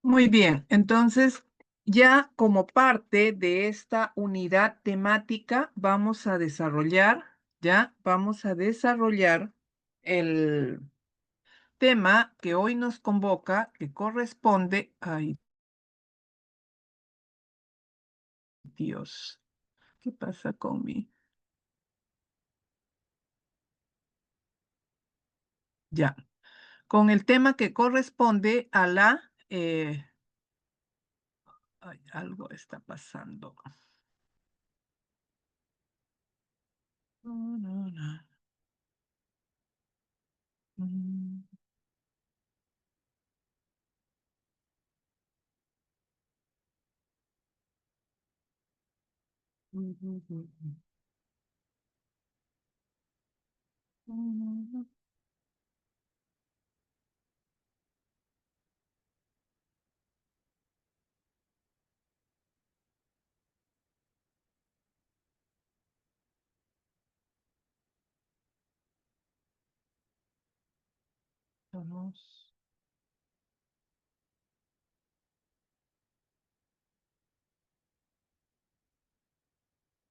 Muy bien, entonces ya como parte de esta unidad temática vamos a desarrollar el tema que hoy nos convoca, que corresponde, ay Dios, ¿qué pasa con mi? Ya, con el tema que corresponde a ay, algo está pasando. No, no, no. Mm, mm, mm, mm, mm, vamos,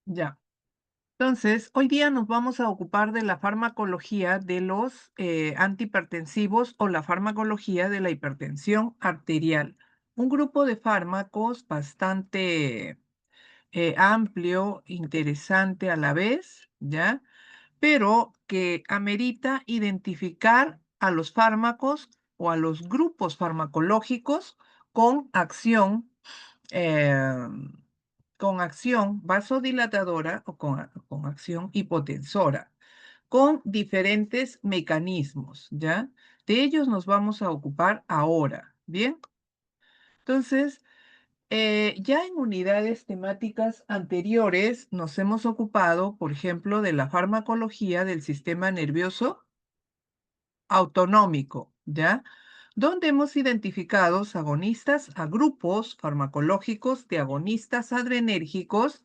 ya. Entonces, hoy día nos vamos a ocupar de la farmacología de los antihipertensivos o la farmacología de la hipertensión arterial. Un grupo de fármacos bastante amplio, interesante a la vez, ¿ya? Pero que amerita identificar a los fármacos o a los grupos farmacológicos con acción eh, vasodilatadora o con acción hipotensora, con diferentes mecanismos, ¿ya? De ellos nos vamos a ocupar ahora, ¿bien? Entonces, ya en unidades temáticas anteriores nos hemos ocupado, por ejemplo, de la farmacología del sistema nervioso autonómico, ¿ya? Donde hemos identificado agonistas a grupos farmacológicos de agonistas adrenérgicos,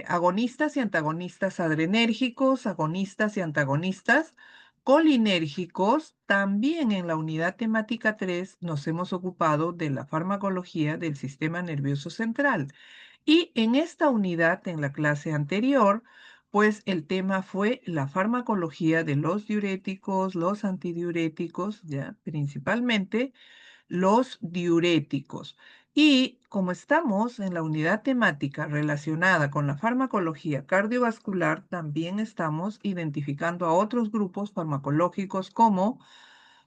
agonistas y antagonistas adrenérgicos, agonistas y antagonistas colinérgicos. También en la unidad temática 3 nos hemos ocupado de la farmacología del sistema nervioso central. Y en esta unidad, en la clase anterior, pues el tema fue la farmacología de los diuréticos, los antidiuréticos, ya principalmente los diuréticos. Y como estamos en la unidad temática relacionada con la farmacología cardiovascular, también estamos identificando a otros grupos farmacológicos como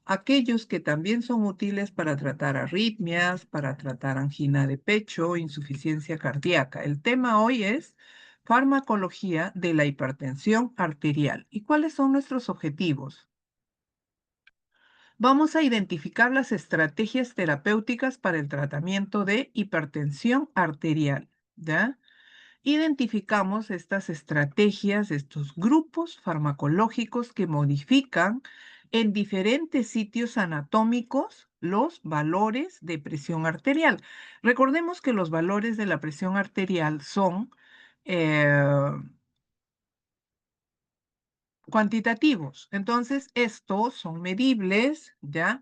aquellos que también son útiles para tratar arritmias, para tratar angina de pecho, insuficiencia cardíaca. El tema hoy es farmacología de la hipertensión arterial. ¿Y cuáles son nuestros objetivos? Vamos a identificar las estrategias terapéuticas para el tratamiento de hipertensión arterial, ¿ya? Identificamos estas estrategias, estos grupos farmacológicos que modifican en diferentes sitios anatómicos los valores de presión arterial. Recordemos que los valores de la presión arterial son eh, cuantitativos. Entonces, estos son medibles, ¿ya?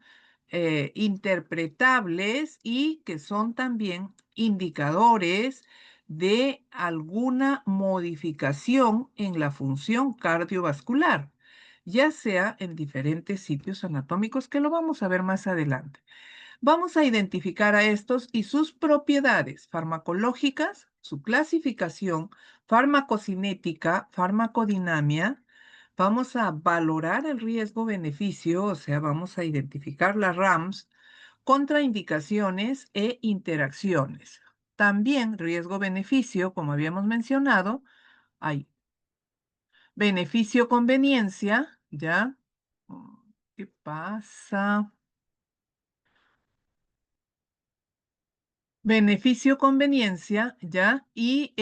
Interpretables y que son también indicadores de alguna modificación en la función cardiovascular, ya sea en diferentes sitios anatómicos, que lo vamos a ver más adelante. Vamos a identificar a estos y sus propiedades farmacológicas, su clasificación, farmacocinética, farmacodinamia. Vamos a valorar el riesgo-beneficio, o sea, vamos a identificar las RAMS, contraindicaciones e interacciones. También riesgo-beneficio, como habíamos mencionado, hay beneficio-conveniencia, ¿ya? ¿Qué pasa? Beneficio-conveniencia, ¿ya? Y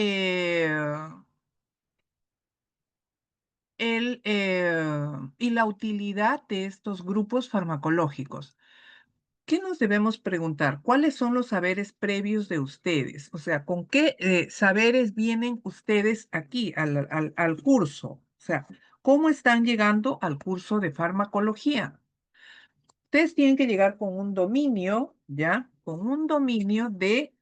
y la utilidad de estos grupos farmacológicos. ¿Qué nos debemos preguntar? ¿Cuáles son los saberes previos de ustedes? O sea, ¿con qué saberes vienen ustedes aquí al curso? O sea, ¿cómo están llegando al curso de farmacología? Ustedes tienen que llegar con un dominio, ¿ya? Con un dominio de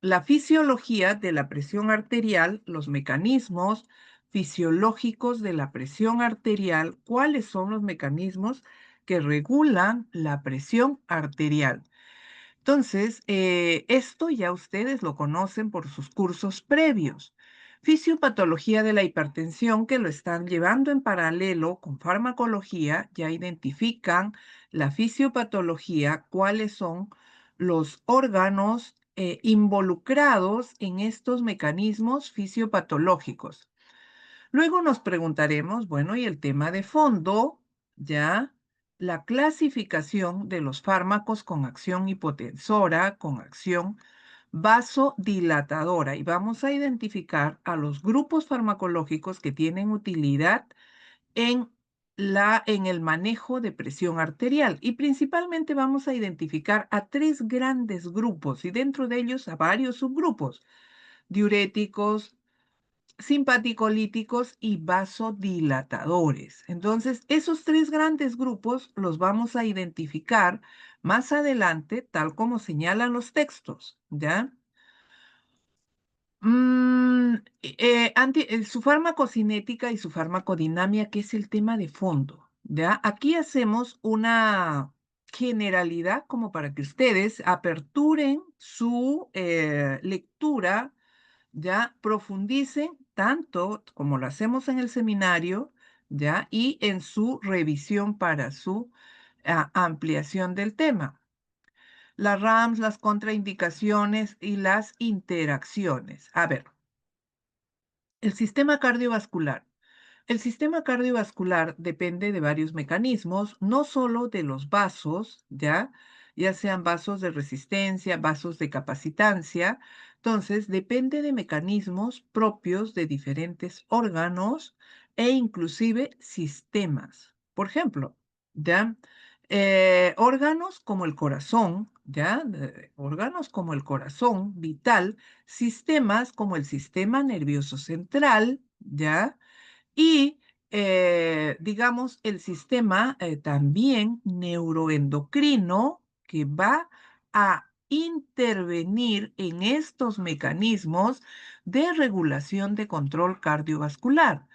la fisiología de la presión arterial, los mecanismos fisiológicos de la presión arterial, cuáles son los mecanismos que regulan la presión arterial. Entonces, esto ya ustedes lo conocen por sus cursos previos. Fisiopatología de la hipertensión, que lo están llevando en paralelo con farmacología, ya identifican la fisiopatología, cuáles son los órganos involucrados en estos mecanismos fisiopatológicos. Luego nos preguntaremos, bueno, y el tema de fondo, ya, la clasificación de los fármacos con acción hipotensora, con acción vasodilatadora. Y vamos a identificar a los grupos farmacológicos que tienen utilidad en en el manejo de presión arterial. Y principalmente vamos a identificar a tres grandes grupos y dentro de ellos a varios subgrupos: diuréticos, simpaticolíticos y vasodilatadores. Entonces, esos tres grandes grupos los vamos a identificar más adelante, tal como señalan los textos, ¿ya? Su farmacocinética y su farmacodinámica, que es el tema de fondo, ¿ya? Aquí hacemos una generalidad como para que ustedes aperturen su lectura, ya profundicen tanto como lo hacemos en el seminario, ya, y en su revisión para su ampliación del tema. Las RAMs, las contraindicaciones y las interacciones. A ver, el sistema cardiovascular. El sistema cardiovascular depende de varios mecanismos, no solo de los vasos, ya sean vasos de resistencia, vasos de capacitancia. Entonces, depende de mecanismos propios de diferentes órganos e inclusive sistemas. Por ejemplo, ¿ya? Órganos como el corazón, ¿ya? Órganos como el corazón vital, sistemas como el sistema nervioso central, ¿ya? Y, digamos, el sistema también neuroendocrino que va a intervenir en estos mecanismos de regulación de control cardiovascular.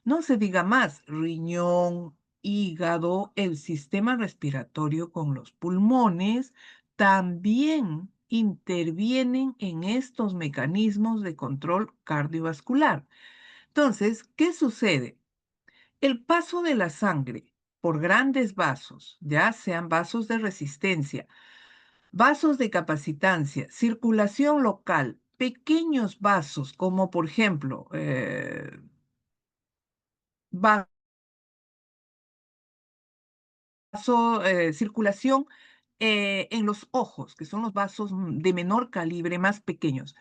No se diga más, riñón, hígado, el sistema respiratorio con los pulmones también intervienen en estos mecanismos de control cardiovascular. Entonces, ¿qué sucede? El paso de la sangre por grandes vasos, ya sean vasos de resistencia, vasos de capacitancia, circulación local, pequeños vasos como por ejemplo circulación en los ojos, que son los vasos de menor calibre, más pequeños.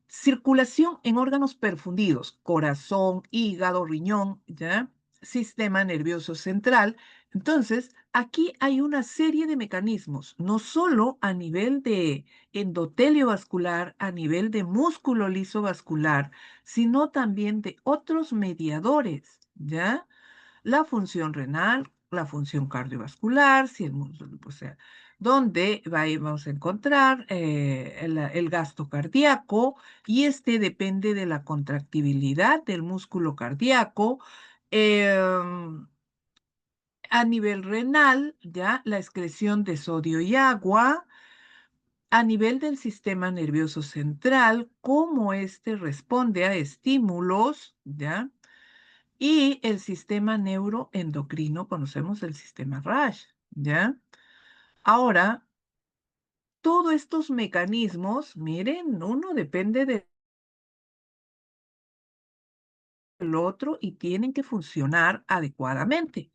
Circulación en órganos perfundidos, corazón, hígado, riñón, ¿ya? Sistema nervioso central. Entonces, aquí hay una serie de mecanismos, no solo a nivel de endotelio vascular, a nivel de músculo liso vascular, sino también de otros mediadores, ¿ya? La función renal, la función cardiovascular, si el músculo, o sea, donde vamos a encontrar el gasto cardíaco y este depende de la contractibilidad del músculo cardíaco. em, a nivel renal, ya la excreción de sodio y agua. A nivel del sistema nervioso central, cómo éste responde a estímulos, ¿ya? Y el sistema neuroendocrino, conocemos el sistema RAS, ¿ya? Ahora, todos estos mecanismos, miren, uno depende del otro y tienen que funcionar adecuadamente.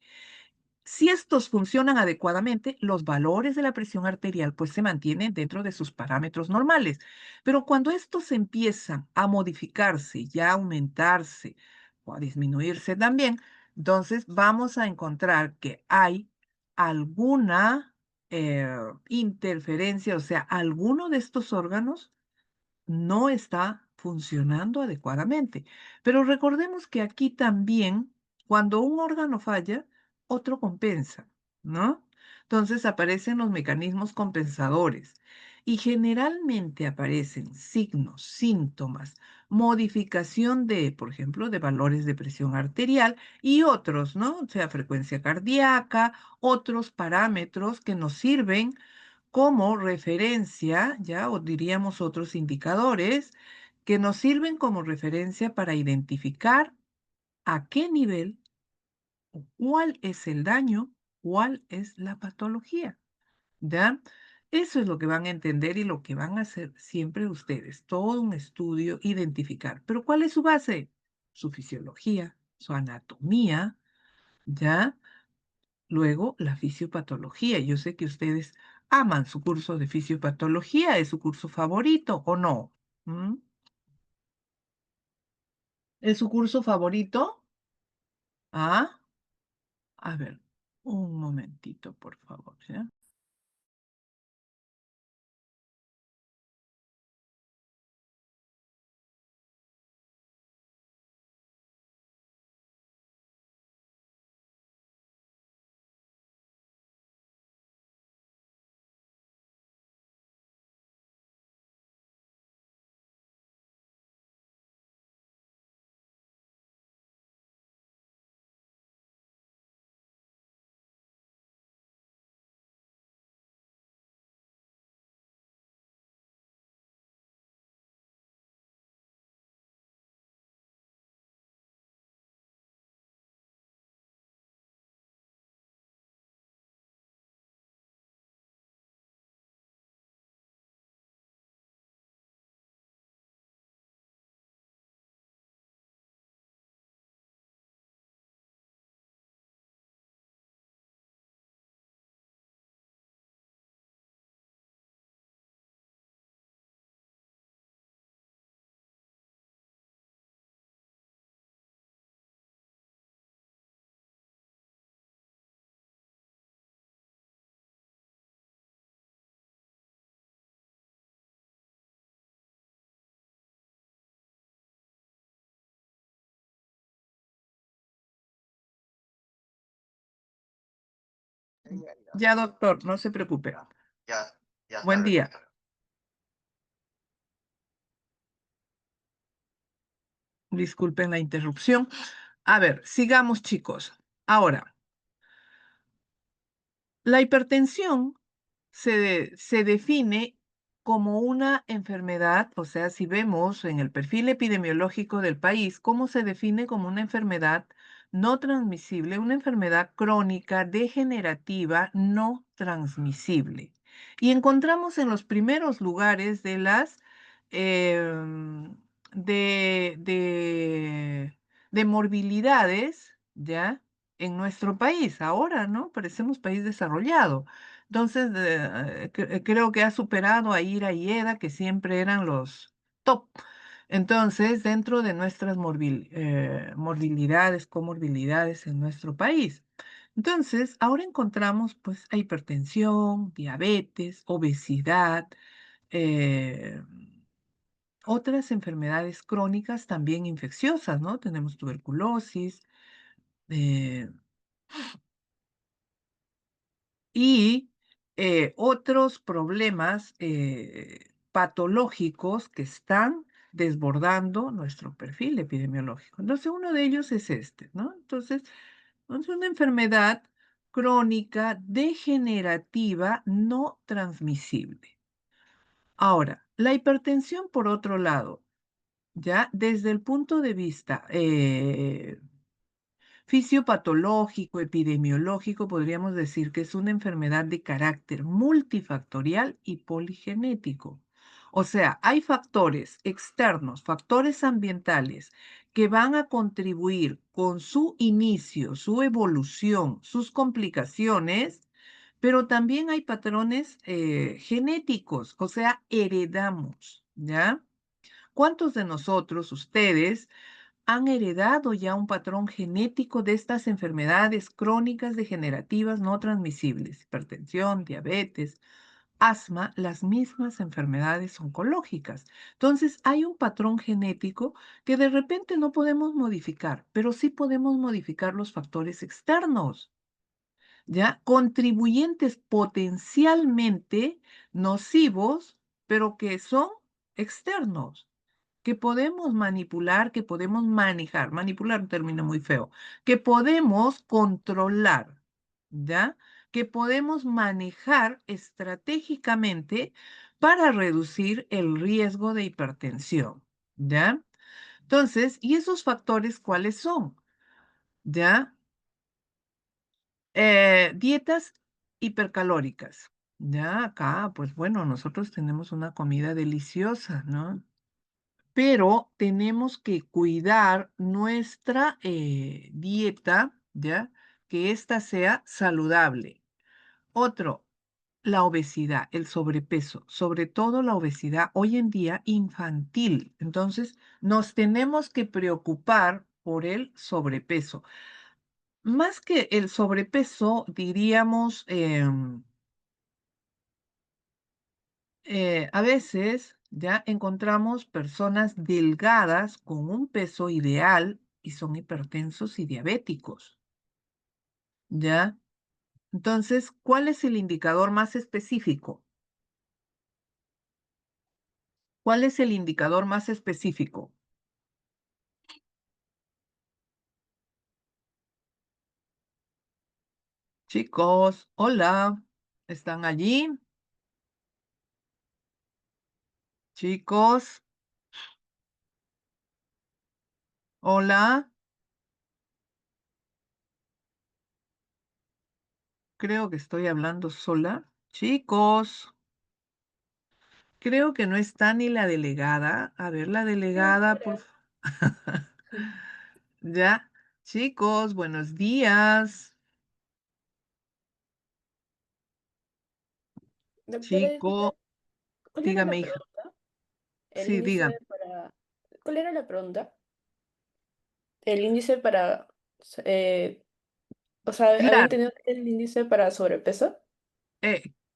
Si estos funcionan adecuadamente, los valores de la presión arterial pues se mantienen dentro de sus parámetros normales. Pero cuando estos empiezan a modificarse y a aumentarse o a disminuirse también, entonces vamos a encontrar que hay alguna interferencia, o sea, alguno de estos órganos no está funcionando adecuadamente. Pero recordemos que aquí también, cuando un órgano falla, otro compensa. ¿no? Entonces aparecen los mecanismos compensadores y generalmente aparecen signos, síntomas, modificación de, por ejemplo, de valores de presión arterial y otros, ¿no? O sea, frecuencia cardíaca, otros parámetros que nos sirven como referencia, ya, o diríamos otros indicadores que nos sirven como referencia para identificar a qué nivel, cuál es el daño, cuál es la patología, ¿ya? Eso es lo que van a entender y lo que van a hacer siempre ustedes, todo un estudio, identificar. Pero ¿cuál es su base? Su fisiología, su anatomía, ¿ya? Luego, la fisiopatología. Yo sé que ustedes aman su curso de fisiopatología, ¿es su curso favorito o no? ¿Mm? ¿Es su curso favorito? Ah, a ver, un momentito, por favor, ¿ya? Ya, doctor, no se preocupe. Buen día. Disculpen la interrupción. A ver, sigamos, chicos. Ahora, la hipertensión se define como una enfermedad, o sea, si vemos en el perfil epidemiológico del país, cómo se define como una enfermedad no transmisible, una enfermedad crónica, degenerativa, no transmisible. Y encontramos en los primeros lugares de las em, de morbilidades, ¿ya? En nuestro país, ahora, ¿no? Parecemos país desarrollado. Entonces, creo que ha superado a Ira y Eda, que siempre eran los top. Entonces, dentro de nuestras morbilidades, comorbilidades en nuestro país. Entonces, ahora encontramos pues hipertensión, diabetes, obesidad, eh, otras enfermedades crónicas también infecciosas, ¿no? Tenemos tuberculosis, eh, y otros problemas patológicos que están desbordando nuestro perfil epidemiológico. Entonces, uno de ellos es este, ¿no? Entonces, es una enfermedad crónica degenerativa no transmisible. Ahora, la hipertensión, por otro lado, ya desde el punto de vista fisiopatológico, epidemiológico, podríamos decir que es una enfermedad de carácter multifactorial y poligenético. O sea, hay factores externos, factores ambientales que van a contribuir con su inicio, su evolución, sus complicaciones, pero también hay patrones genéticos, o sea, heredamos, ¿ya? ¿Cuántos de nosotros, ustedes, han heredado ya un patrón genético de estas enfermedades crónicas degenerativas no transmisibles? Hipertensión, diabetes, asma, las mismas enfermedades oncológicas. Entonces, hay un patrón genético que de repente no podemos modificar, pero sí podemos modificar los factores externos. ¿ya? Contribuyentes potencialmente nocivos, pero que son externos, que podemos manipular, que podemos manejar. Manipular, un término muy feo. Que podemos controlar, ¿ya? Que podemos manejar estratégicamente para reducir el riesgo de hipertensión, ¿ya? Entonces, ¿y esos factores cuáles son? ¿Ya? Dietas hipercalóricas. Ya acá, pues bueno, nosotros tenemos una comida deliciosa, ¿no? Pero tenemos que cuidar nuestra dieta, ¿ya? Que ésta sea saludable. Otro, la obesidad, el sobrepeso, sobre todo la obesidad hoy en día infantil. Entonces, nos tenemos que preocupar por el sobrepeso. Más que el sobrepeso, diríamos, a veces ya encontramos personas delgadas con un peso ideal y son hipertensos y diabéticos, ¿ya? Entonces, ¿cuál es el indicador más específico? ¿Cuál es el indicador más específico? Chicos, hola, ¿están allí? Chicos, hola, creo que estoy hablando sola. Chicos. Creo que no está ni la delegada. A ver, la delegada, por Doctora, favor. Ya. Chicos, buenos días. doctora, disculpe, Chico, ¿cuál era la dígame, hija. pregunta? El Sí, índice dígame. para... ¿Cuál era la pregunta? El índice para... eh, o sea, había Claro, entendido que el índice para sobrepeso.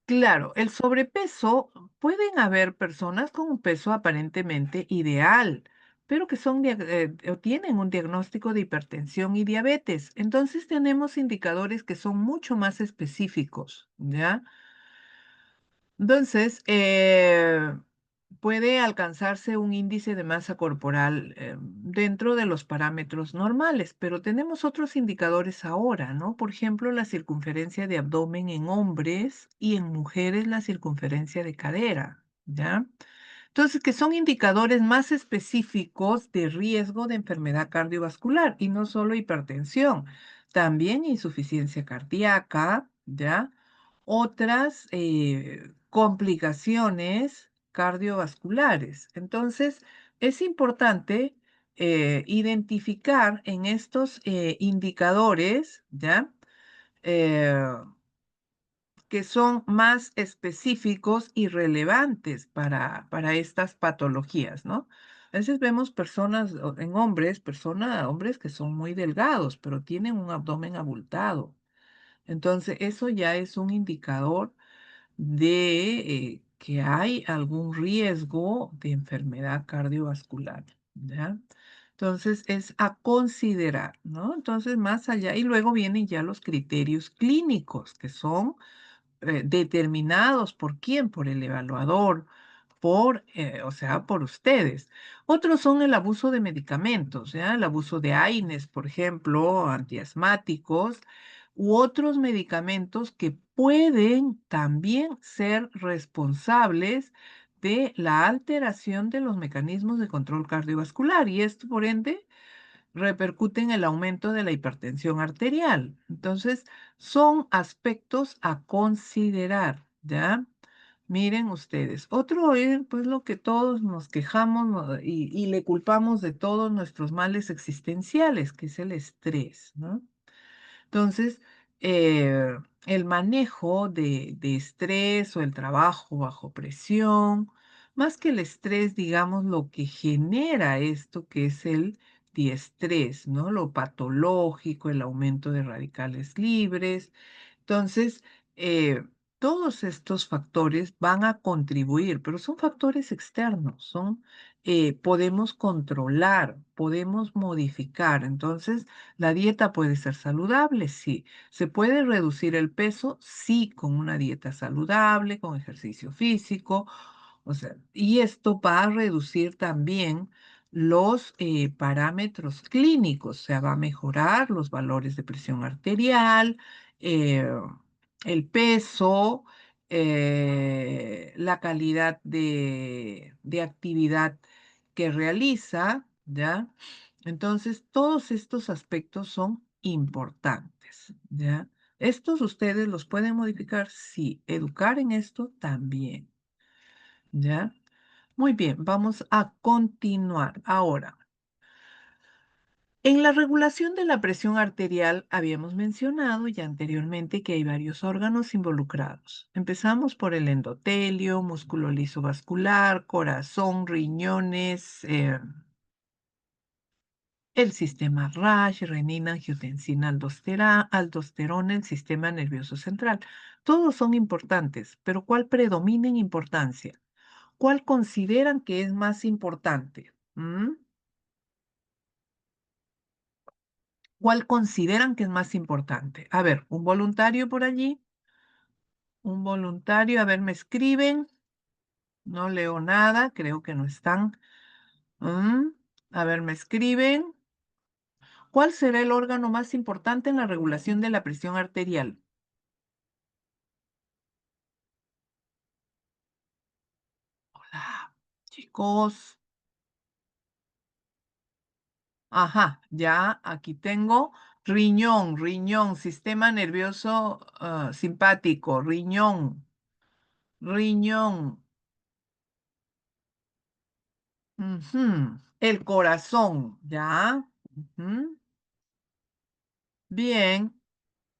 claro, el sobrepeso, pueden haber personas con un peso aparentemente ideal, pero que son, o tienen un diagnóstico de hipertensión y diabetes. Entonces tenemos indicadores que son mucho más específicos, ¿ya? Entonces, puede alcanzarse un índice de masa corporal dentro de los parámetros normales, pero tenemos otros indicadores ahora, ¿no? Por ejemplo, la circunferencia de abdomen en hombres y en mujeres la circunferencia de cadera, ¿ya? Entonces, que son indicadores más específicos de riesgo de enfermedad cardiovascular y no solo hipertensión, también insuficiencia cardíaca, ¿ya? Otras complicaciones cardiovasculares. Entonces, es importante identificar en estos indicadores, ¿ya? Eh, que son más específicos y relevantes para estas patologías, ¿no? A veces vemos personas en hombres, hombres que son muy delgados, pero tienen un abdomen abultado. Entonces, eso ya es un indicador de que hay algún riesgo de enfermedad cardiovascular, ¿ya? Entonces, es a considerar, ¿no? Entonces, más allá, y luego vienen ya los criterios clínicos, que son determinados por quién, por el evaluador, o sea, por ustedes. Otros son el abuso de medicamentos, ¿ya? El abuso de AINES, por ejemplo, antiasmáticos, u otros medicamentos que pueden también ser responsables de la alteración de los mecanismos de control cardiovascular y esto, por ende, repercute en el aumento de la hipertensión arterial. Entonces, son aspectos a considerar, ¿ya? Miren ustedes, otro es pues lo que todos nos quejamos, ¿no? Y le culpamos de todos nuestros males existenciales, que es el estrés, ¿no? Entonces, eh, el manejo de estrés o el trabajo bajo presión, más que el estrés, digamos, lo que genera esto que es el diestrés, ¿no? Lo patológico, el aumento de radicales libres. Entonces, eh, todos estos factores van a contribuir, pero son factores externos, podemos controlar, podemos modificar. Entonces, la dieta puede ser saludable, sí. ¿Se puede reducir el peso? Sí, con una dieta saludable, con ejercicio físico. O sea, y esto va a reducir también los parámetros clínicos, o sea, va a mejorar los valores de presión arterial, eh, el peso, la calidad de actividad que realiza, ¿ya? Entonces, todos estos aspectos son importantes, ¿ya? ¿Estos ustedes los pueden modificar? Sí. Educar en esto también, ¿ya? Muy bien, vamos a continuar. Ahora, en la regulación de la presión arterial habíamos mencionado ya anteriormente que hay varios órganos involucrados. Empezamos por el endotelio, músculo liso vascular, corazón, riñones, el sistema RAS, renina, angiotensina, aldosterona, el sistema nervioso central. Todos son importantes, pero ¿cuál predomina en importancia? ¿Cuál consideran que es más importante? ¿Cuál consideran que es más importante? A ver, un voluntario por allí, un voluntario, a ver, me escriben, no leo nada, creo que no están. Mm, A ver, me escriben. ¿Cuál será el órgano más importante en la regulación de la presión arterial? Hola, chicos. Ajá, ya aquí tengo riñón, sistema nervioso simpático, riñón. El corazón, ¿ya? Ujú. Bien,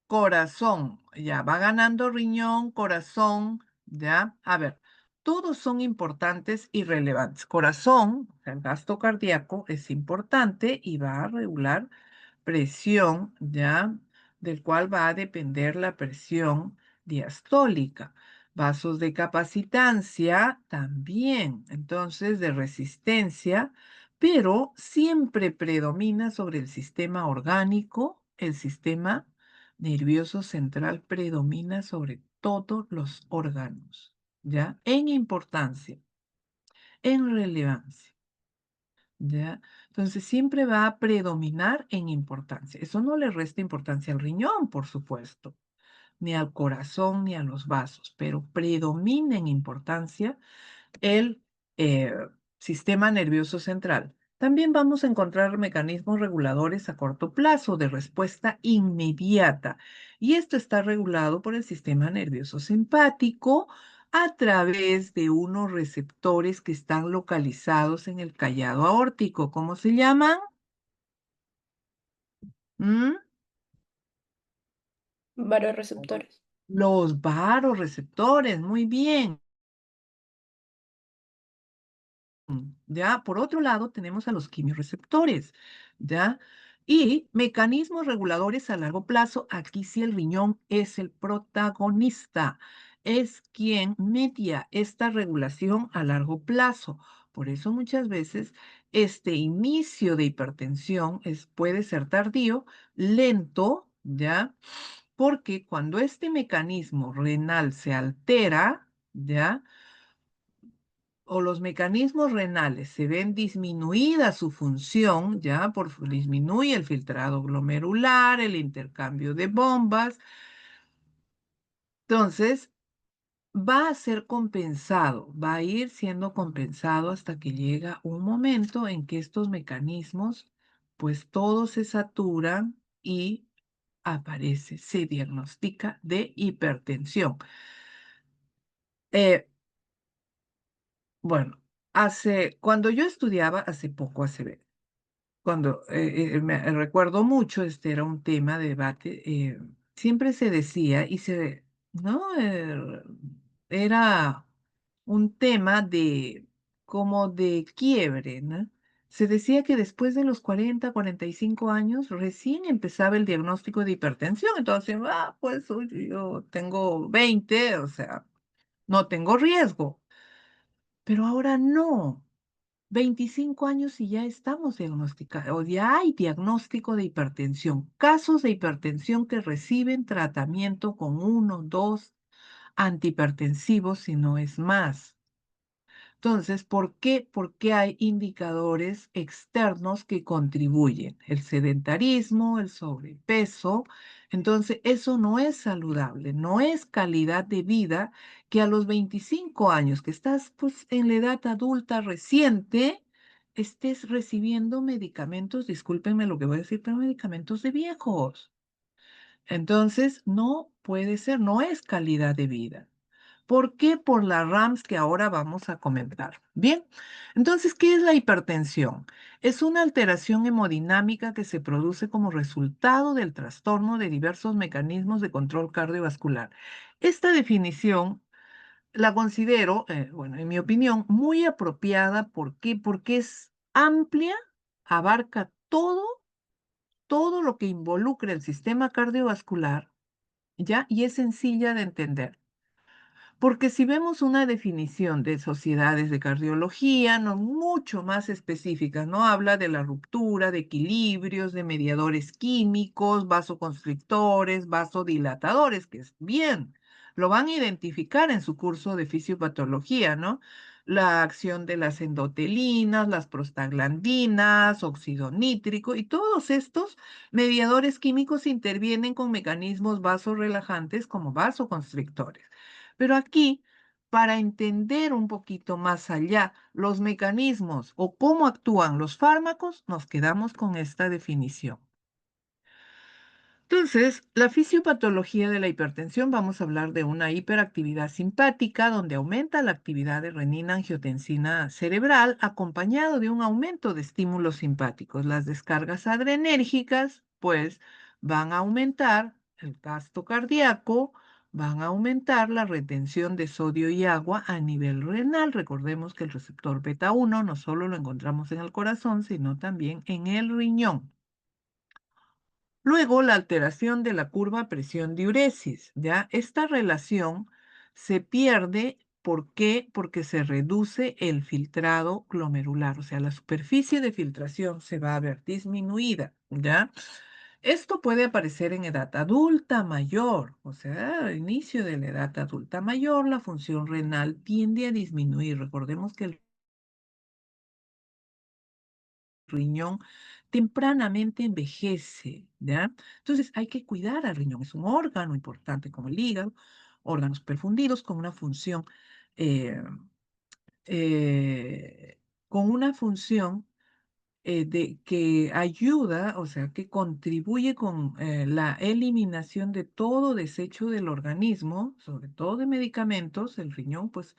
corazón, ya va ganando riñón, corazón, ¿ya? A ver, todos son importantes y relevantes. Corazón, el gasto cardíaco es importante y va a regular presión, ¿ya? Del cual va a depender la presión diastólica. Vasos de capacitancia también, entonces de resistencia, pero siempre predomina sobre el sistema orgánico, el sistema nervioso central predomina sobre todos los órganos, ¿ya? En importancia, en relevancia. ¿Ya? Entonces siempre va a predominar en importancia. Eso no le resta importancia al riñón, por supuesto, ni al corazón, ni a los vasos, pero predomina en importancia el eh, sistema nervioso central. También vamos a encontrar mecanismos reguladores a corto plazo de respuesta inmediata. Y esto está regulado por el sistema nervioso simpático a través de unos receptores que están localizados en el callado aórtico. ¿Cómo se llaman? ¿Mm? Varios receptores. Los varoreceptores. Muy bien. ¿Ya? Por otro lado, tenemos a los quimiorreceptores, ¿ya? Y mecanismos reguladores a largo plazo, aquí sí el riñón es el protagonista, es quien media esta regulación a largo plazo. Por eso muchas veces este inicio de hipertensión puede ser tardío, lento, ¿ya? Porque cuando este mecanismo renal se altera, ¿ya? O los mecanismos renales se ven disminuida su función, ya disminuye el filtrado glomerular, el intercambio de bombas, entonces va a ser compensado, va a ir siendo compensado hasta que llega un momento en que estos mecanismos, pues todos se saturan y se diagnostica de hipertensión. Eh, bueno, cuando yo estudiaba, hace poco, recuerdo mucho, este era un tema de debate, siempre se decía ¿no? Era un tema como de quiebre, ¿no? se decía que después de los 40, 45 años recién empezaba el diagnóstico de hipertensión. Entonces, pues uy, yo tengo 20, o sea, no tengo riesgo. Pero ahora no. 25 años y ya estamos diagnosticados, o ya hay diagnóstico de hipertensión, casos de hipertensión que reciben tratamiento con uno, dos antihipertensivos, si no es más. Entonces, ¿por qué? Porque hay indicadores externos que contribuyen. El sedentarismo, el sobrepeso. Entonces, eso no es saludable, no es calidad de vida que a los 25 años, que estás pues en la edad adulta reciente, estés recibiendo medicamentos, discúlpenme lo que voy a decir, pero medicamentos de viejos. Entonces, no puede ser, no es calidad de vida. ¿Por qué? Por las RAMs que ahora vamos a comentar. Bien, entonces, ¿qué es la hipertensión? Es una alteración hemodinámica que se produce como resultado del trastorno de diversos mecanismos de control cardiovascular. Esta definición la considero, bueno, en mi opinión, muy apropiada. ¿Por qué? Porque es amplia, abarca todo lo que involucra el sistema cardiovascular, ¿ya? Y es sencilla de entender. Porque si vemos una definición de sociedades de cardiología, no mucho más específica, no habla de la ruptura, de equilibrios, de mediadores químicos, vasoconstrictores, vasodilatadores, que es bien, lo van a identificar en su curso de fisiopatología, ¿no? La acción de las endotelinas, las prostaglandinas, óxido nítrico y todos estos mediadores químicos intervienen con mecanismos vasorelajantes como vasoconstrictores. Pero aquí, para entender un poquito más allá los mecanismos o cómo actúan los fármacos, nos quedamos con esta definición. Entonces, la fisiopatología de la hipertensión, vamos a hablar de una hiperactividad simpática donde aumenta la actividad de renina-angiotensina cerebral acompañado de un aumento de estímulos simpáticos. Las descargas adrenérgicas, pues, van a aumentar el gasto cardíaco, van a aumentar la retención de sodio y agua a nivel renal. Recordemos que el receptor beta 1 no solo lo encontramos en el corazón, sino también en el riñón. Luego, la alteración de la curva presión-diuresis, ¿ya? Esta relación se pierde, ¿por qué? Porque se reduce el filtrado glomerular, o sea, la superficie de filtración se va a ver disminuida, ¿ya? Esto puede aparecer en edad adulta mayor, o sea, al inicio de la edad adulta mayor, la función renal tiende a disminuir. Recordemos que el riñón tempranamente envejece, ¿ya? Entonces hay que cuidar al riñón, es un órgano importante como el hígado, órganos perfundidos eh, con una función de, que ayuda, o sea, que contribuye con la eliminación de todo desecho del organismo, sobre todo de medicamentos. El riñón, pues,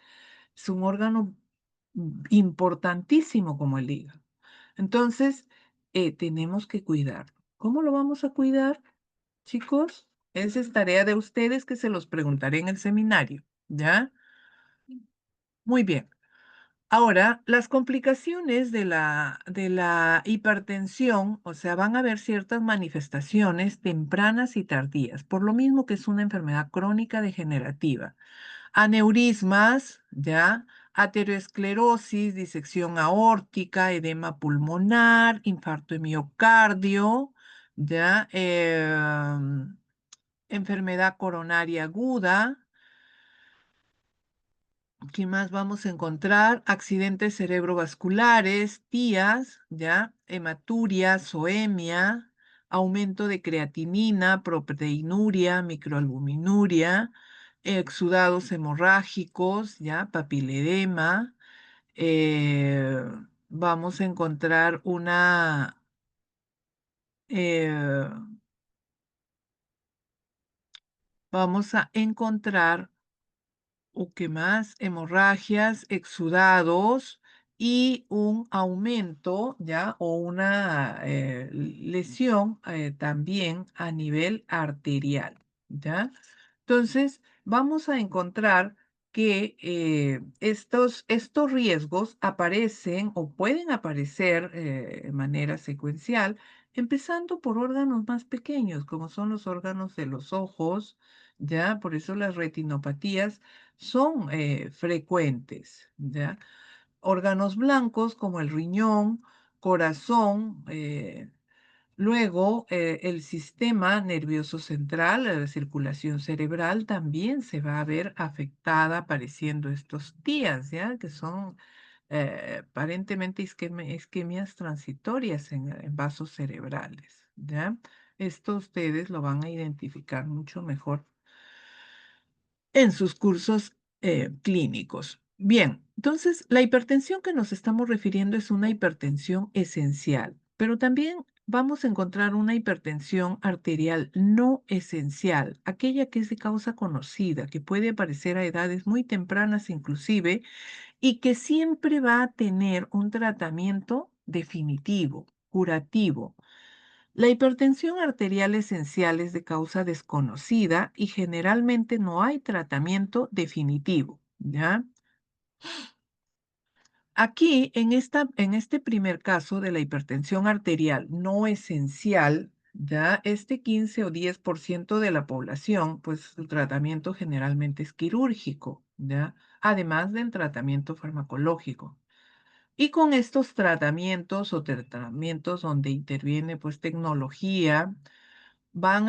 es un órgano importantísimo como el hígado. Entonces, tenemos que cuidar. ¿Cómo lo vamos a cuidar, chicos? Esa es tarea de ustedes que se los preguntaré en el seminario, ¿ya? Muy bien. Ahora, las complicaciones de la hipertensión, o sea, van a haber ciertas manifestaciones tempranas y tardías, por lo mismo que es una enfermedad crónica degenerativa. Aneurismas, ¿ya? Ateroesclerosis, disección aórtica, edema pulmonar, infarto de miocardio, ¿ya? Enfermedad coronaria aguda. ¿Qué más vamos a encontrar? Accidentes cerebrovasculares, TIAs, ¿ya? Hematuria, zoemia, aumento de creatinina, proteinuria, microalbuminuria, exudados hemorrágicos, ¿ya? Papiledema. eh, Vamos a encontrar eh, vamos a encontrar ¿o qué más? Hemorragias, exudados y un aumento, ¿ya? O una lesión también a nivel arterial, ¿ya? Entonces, vamos a encontrar que estos riesgos aparecen o pueden aparecer de manera secuencial, empezando por órganos más pequeños, como son los órganos de los ojos, ¿ya? Por eso las retinopatías son frecuentes, ¿ya? Órganos blancos como el riñón, corazón, luego, el sistema nervioso central, la circulación cerebral, también se va a ver afectada apareciendo estos días, ¿ya? Que son aparentemente isquemias transitorias en vasos cerebrales, ¿ya? Esto ustedes lo van a identificar mucho mejor en sus cursos clínicos. Bien, entonces la hipertensión que nos estamos refiriendo es una hipertensión esencial, pero también vamos a encontrar una hipertensión arterial no esencial, aquella que es de causa conocida, que puede aparecer a edades muy tempranas inclusive y que siempre va a tener un tratamiento definitivo, curativo. La hipertensión arterial esencial es de causa desconocida y generalmente no hay tratamiento definitivo, ¿ya? Aquí, en este primer caso de la hipertensión arterial no esencial, ya este 15 o 10% de la población, pues su tratamiento generalmente es quirúrgico, ¿ya? Además del tratamiento farmacológico. Y con estos tratamientos o tratamientos donde interviene pues tecnología, van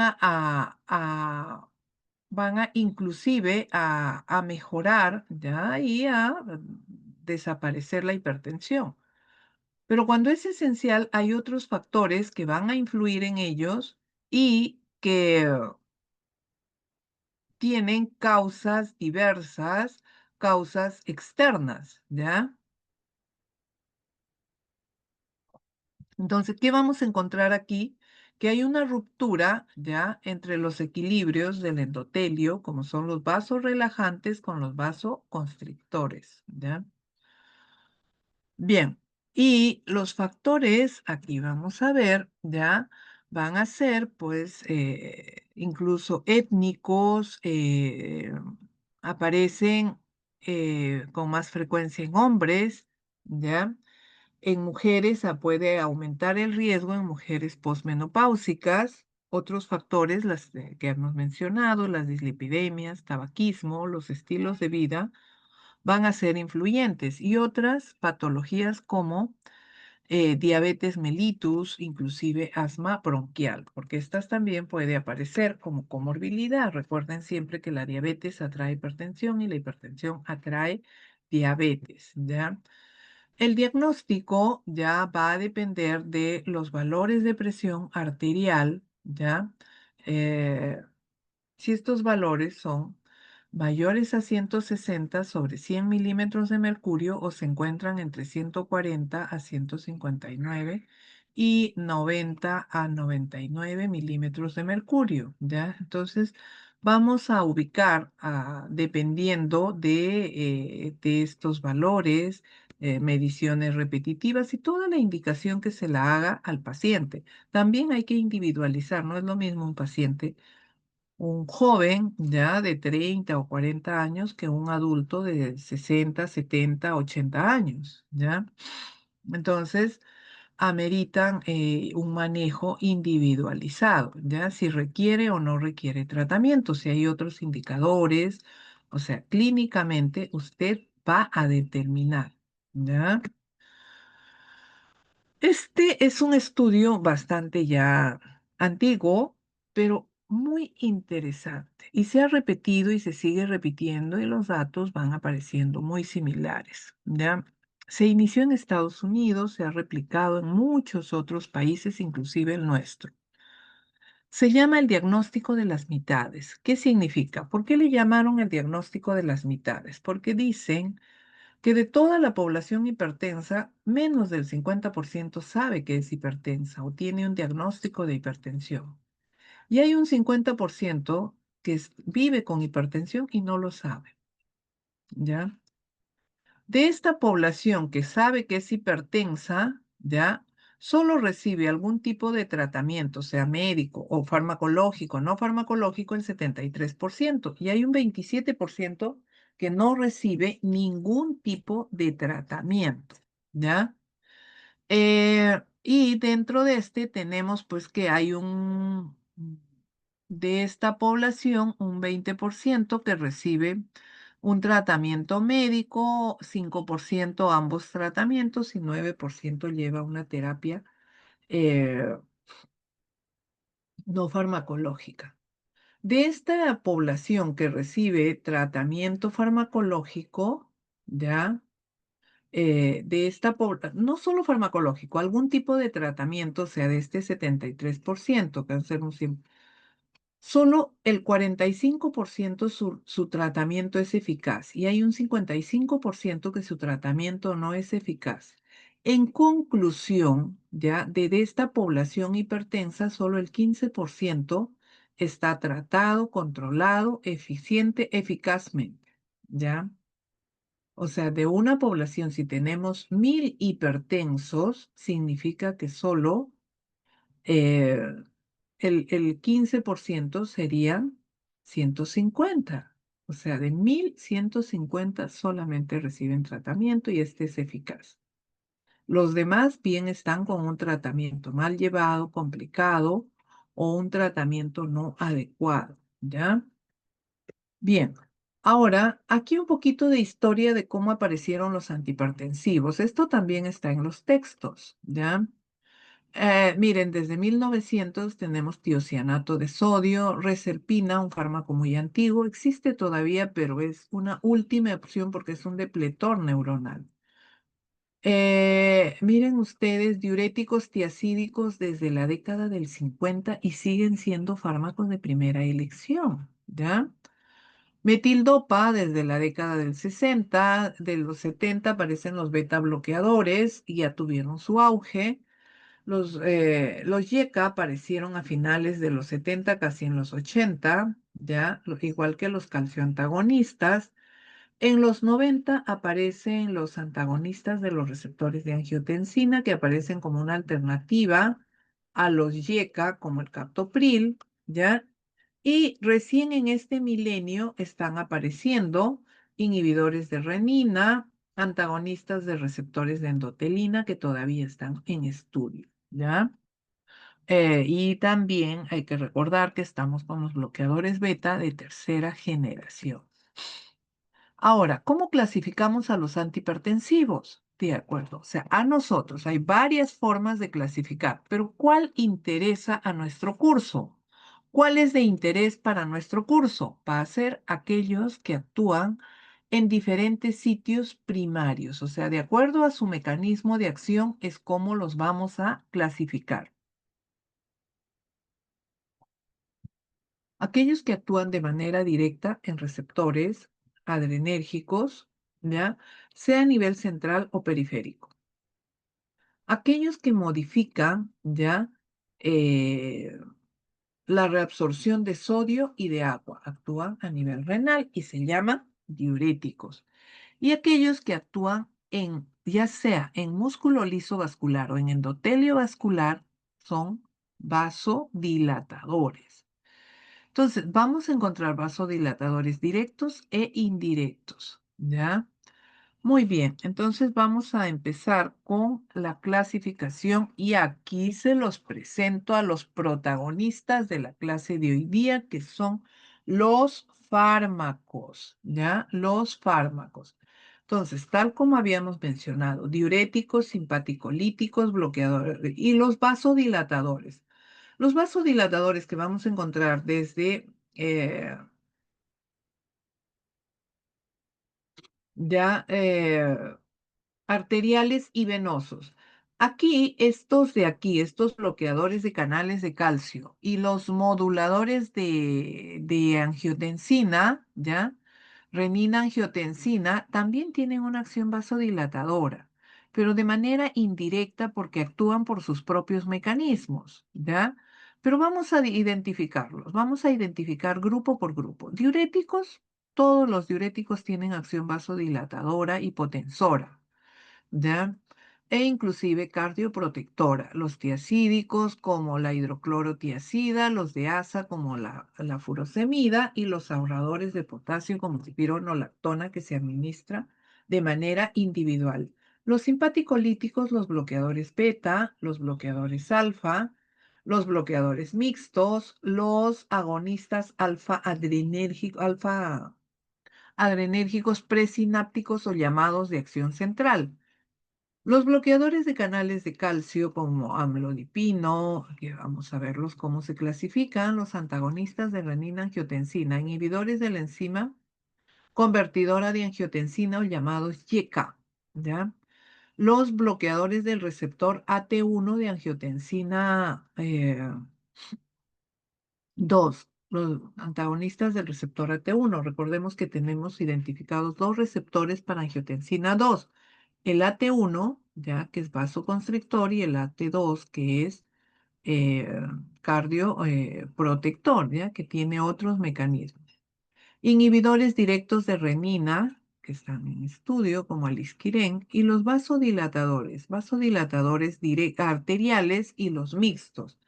van a inclusive a mejorar ya y a desaparecer la hipertensión. Pero cuando es esencial, hay otros factores que van a influir en ellos y que tienen causas diversas, causas externas, ¿ya? Entonces, ¿qué vamos a encontrar aquí? Que hay una ruptura ya entre los equilibrios del endotelio, como son los vasos relajantes con los vasoconstrictores, ¿ya? Bien, y los factores, aquí vamos a ver, ya, van a ser, pues, incluso étnicos, aparecen con más frecuencia en hombres, ¿ya? En mujeres puede aumentar el riesgo en mujeres posmenopáusicas. Otros factores, las que hemos mencionado, las dislipidemias, tabaquismo, los estilos de vida, van a ser influyentes y otras patologías como diabetes mellitus, inclusive asma bronquial, porque estas también puede aparecer como comorbilidad. Recuerden siempre que la diabetes atrae hipertensión y la hipertensión atrae diabetes, ¿ya? El diagnóstico ya va a depender de los valores de presión arterial, ¿ya? Eh, si estos valores son mayores a 160 sobre 100 milímetros de mercurio o se encuentran entre 140 a 159 y 90 a 99 milímetros de mercurio, ¿ya? Entonces, vamos a ubicar, dependiendo de estos valores, mediciones repetitivas y toda la indicación que se la haga al paciente. También hay que individualizar, no es lo mismo un joven ya de 30 o 40 años que un adulto de 60, 70, 80 años, ¿ya? Entonces, ameritan un manejo individualizado, ¿ya? Si requiere o no requiere tratamiento, si hay otros indicadores, o sea, clínicamente usted va a determinar, ¿ya? Este es un estudio bastante ya antiguo, pero muy interesante. Y se ha repetido y se sigue repitiendo y los datos van apareciendo muy similares, ¿ya? Se inició en Estados Unidos, se ha replicado en muchos otros países, inclusive el nuestro. Se llama el diagnóstico de las mitades. ¿Qué significa? ¿Por qué le llamaron el diagnóstico de las mitades? Porque dicen que de toda la población hipertensa, menos del 50% sabe que es hipertensa o tiene un diagnóstico de hipertensión. Y hay un 50% que vive con hipertensión y no lo sabe, ¿ya? De esta población que sabe que es hipertensa, ¿ya? Solo recibe algún tipo de tratamiento, sea médico o farmacológico, no farmacológico, el 73%, y hay un 27% que no recibe ningún tipo de tratamiento, ¿ya? Y dentro de este tenemos pues que hay de esta población, un 20% que recibe un tratamiento médico, 5% ambos tratamientos y 9% lleva una terapia eh, no farmacológica. De esta población que recibe tratamiento farmacológico, ¿ya? De esta población, no solo farmacológico, algún tipo de tratamiento, o sea, de este 73%, cáncer un solo el 45% su tratamiento es eficaz y hay un 55% que su tratamiento no es eficaz. En conclusión, ya de esta población hipertensa, solo el 15% está tratado, controlado, eficiente, eficazmente, ¿ya? O sea, de una población, si tenemos 1.000 hipertensos, significa que solo eh, el 15% serían 150. O sea, de 1.150 solamente reciben tratamiento y este es eficaz. Los demás bien están con un tratamiento mal llevado, complicado o un tratamiento no adecuado, ¿ya? Bien, ahora aquí un poquito de historia de cómo aparecieron los antihipertensivos. Esto también está en los textos, ¿ya? Miren, desde 1900 tenemos tiocianato de sodio, reserpina, un fármaco muy antiguo, existe todavía, pero es una última opción porque es un depletor neuronal. Miren ustedes, diuréticos tiacídicos desde la década del 50 y siguen siendo fármacos de primera elección, ¿ya? Metildopa desde la década del 60, de los 70 aparecen los beta bloqueadores y ya tuvieron su auge. Los YECA aparecieron a finales de los 70, casi en los 80, ya, igual que los calcioantagonistas. En los 90 aparecen los antagonistas de los receptores de angiotensina, que aparecen como una alternativa a los YECA, como el captopril, ¿ya? Y recién en este milenio están apareciendo inhibidores de renina, antagonistas de receptores de endotelina, que todavía están en estudio, ¿ya? Y también hay que recordar que estamos con los bloqueadores beta de tercera generación. Ahora, ¿cómo clasificamos a los antihipertensivos? De acuerdo, o sea, a nosotros hay varias formas de clasificar, pero ¿cuál interesa a nuestro curso? ¿Cuál es de interés para nuestro curso? Va a ser aquellos que actúan en diferentes sitios primarios, o sea, de acuerdo a su mecanismo de acción es cómo los vamos a clasificar. Aquellos que actúan de manera directa en receptores adrenérgicos, ¿ya? Sea a nivel central o periférico. Aquellos que modifican, ¿ya? Eh, la reabsorción de sodio y de agua, actúan a nivel renal y se llaman diuréticos. Y aquellos que actúan ya sea en músculo liso vascular o en endotelio vascular, son vasodilatadores. Entonces, vamos a encontrar vasodilatadores directos e indirectos, ¿ya? Muy bien, entonces vamos a empezar con la clasificación y aquí se los presento a los protagonistas de la clase de hoy día, que son los fármacos, ¿ya? Los fármacos. Entonces, tal como habíamos mencionado, diuréticos, simpaticolíticos, bloqueadores y los vasodilatadores. Los vasodilatadores que vamos a encontrar desde ya arteriales y venosos. Aquí, estos de aquí, estos bloqueadores de canales de calcio y los moduladores de angiotensina, ¿ya? Renina angiotensina, también tienen una acción vasodilatadora, pero de manera indirecta porque actúan por sus propios mecanismos, ¿ya? Pero vamos a identificarlos, vamos a identificar grupo por grupo. Diuréticos, todos los diuréticos tienen acción vasodilatadora y potensora. ¿Ya? e inclusive cardioprotectora. Los tiacídicos como la hidroclorotiazida, los de asa como la furosemida y los ahorradores de potasio como spironolactona que se administra de manera individual. Los simpaticolíticos, los bloqueadores beta, los bloqueadores alfa, los bloqueadores mixtos, los agonistas alfa adrenérgicos presinápticos o llamados de acción central. Los bloqueadores de canales de calcio como amlodipino, que vamos a verlos cómo se clasifican, los antagonistas de renina-angiotensina, inhibidores de la enzima convertidora de angiotensina o llamados YK, ¿ya? Los bloqueadores del receptor AT1 de angiotensina 2, los antagonistas del receptor AT1. Recordemos que tenemos identificados dos receptores para angiotensina 2. El AT1, ya que es vasoconstrictor, y el AT2, que es eh, cardioprotector, ya que tiene otros mecanismos. Inhibidores directos de renina, que están en estudio, como el isquirén, y los vasodilatadores arteriales y los mixtos.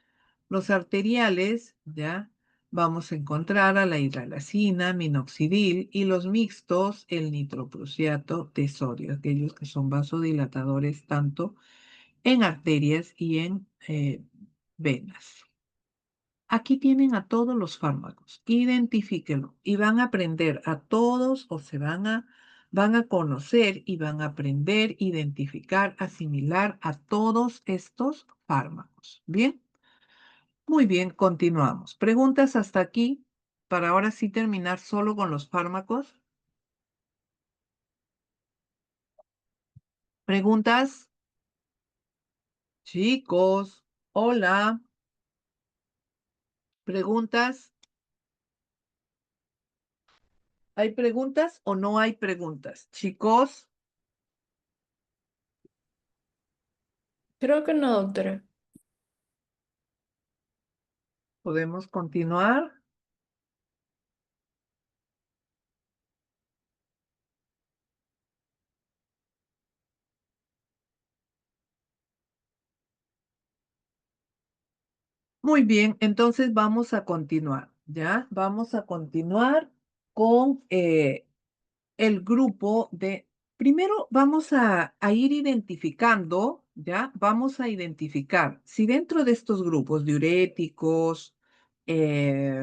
Los arteriales, ya vamos a encontrar a la hidralazina, minoxidil y los mixtos, el nitroprusiato de sodio, aquellos que son vasodilatadores tanto en arterias y en venas. Aquí tienen a todos los fármacos, identifíquenlo y van a aprender a todos o van a conocer y van a aprender, identificar, asimilar a todos estos fármacos. ¿Bien? Muy bien, continuamos. ¿Preguntas hasta aquí para ahora sí terminar solo con los fármacos? ¿Preguntas? Chicos, hola. ¿Preguntas? ¿Hay preguntas o no hay preguntas? Chicos, Creo que no, doctora. ¿podemos continuar? Muy bien, entonces vamos a continuar, ¿ya? Vamos a continuar con el grupo de... Primero vamos a ir identificando, ¿ya? Vamos a identificar si dentro de estos grupos diuréticos, eh,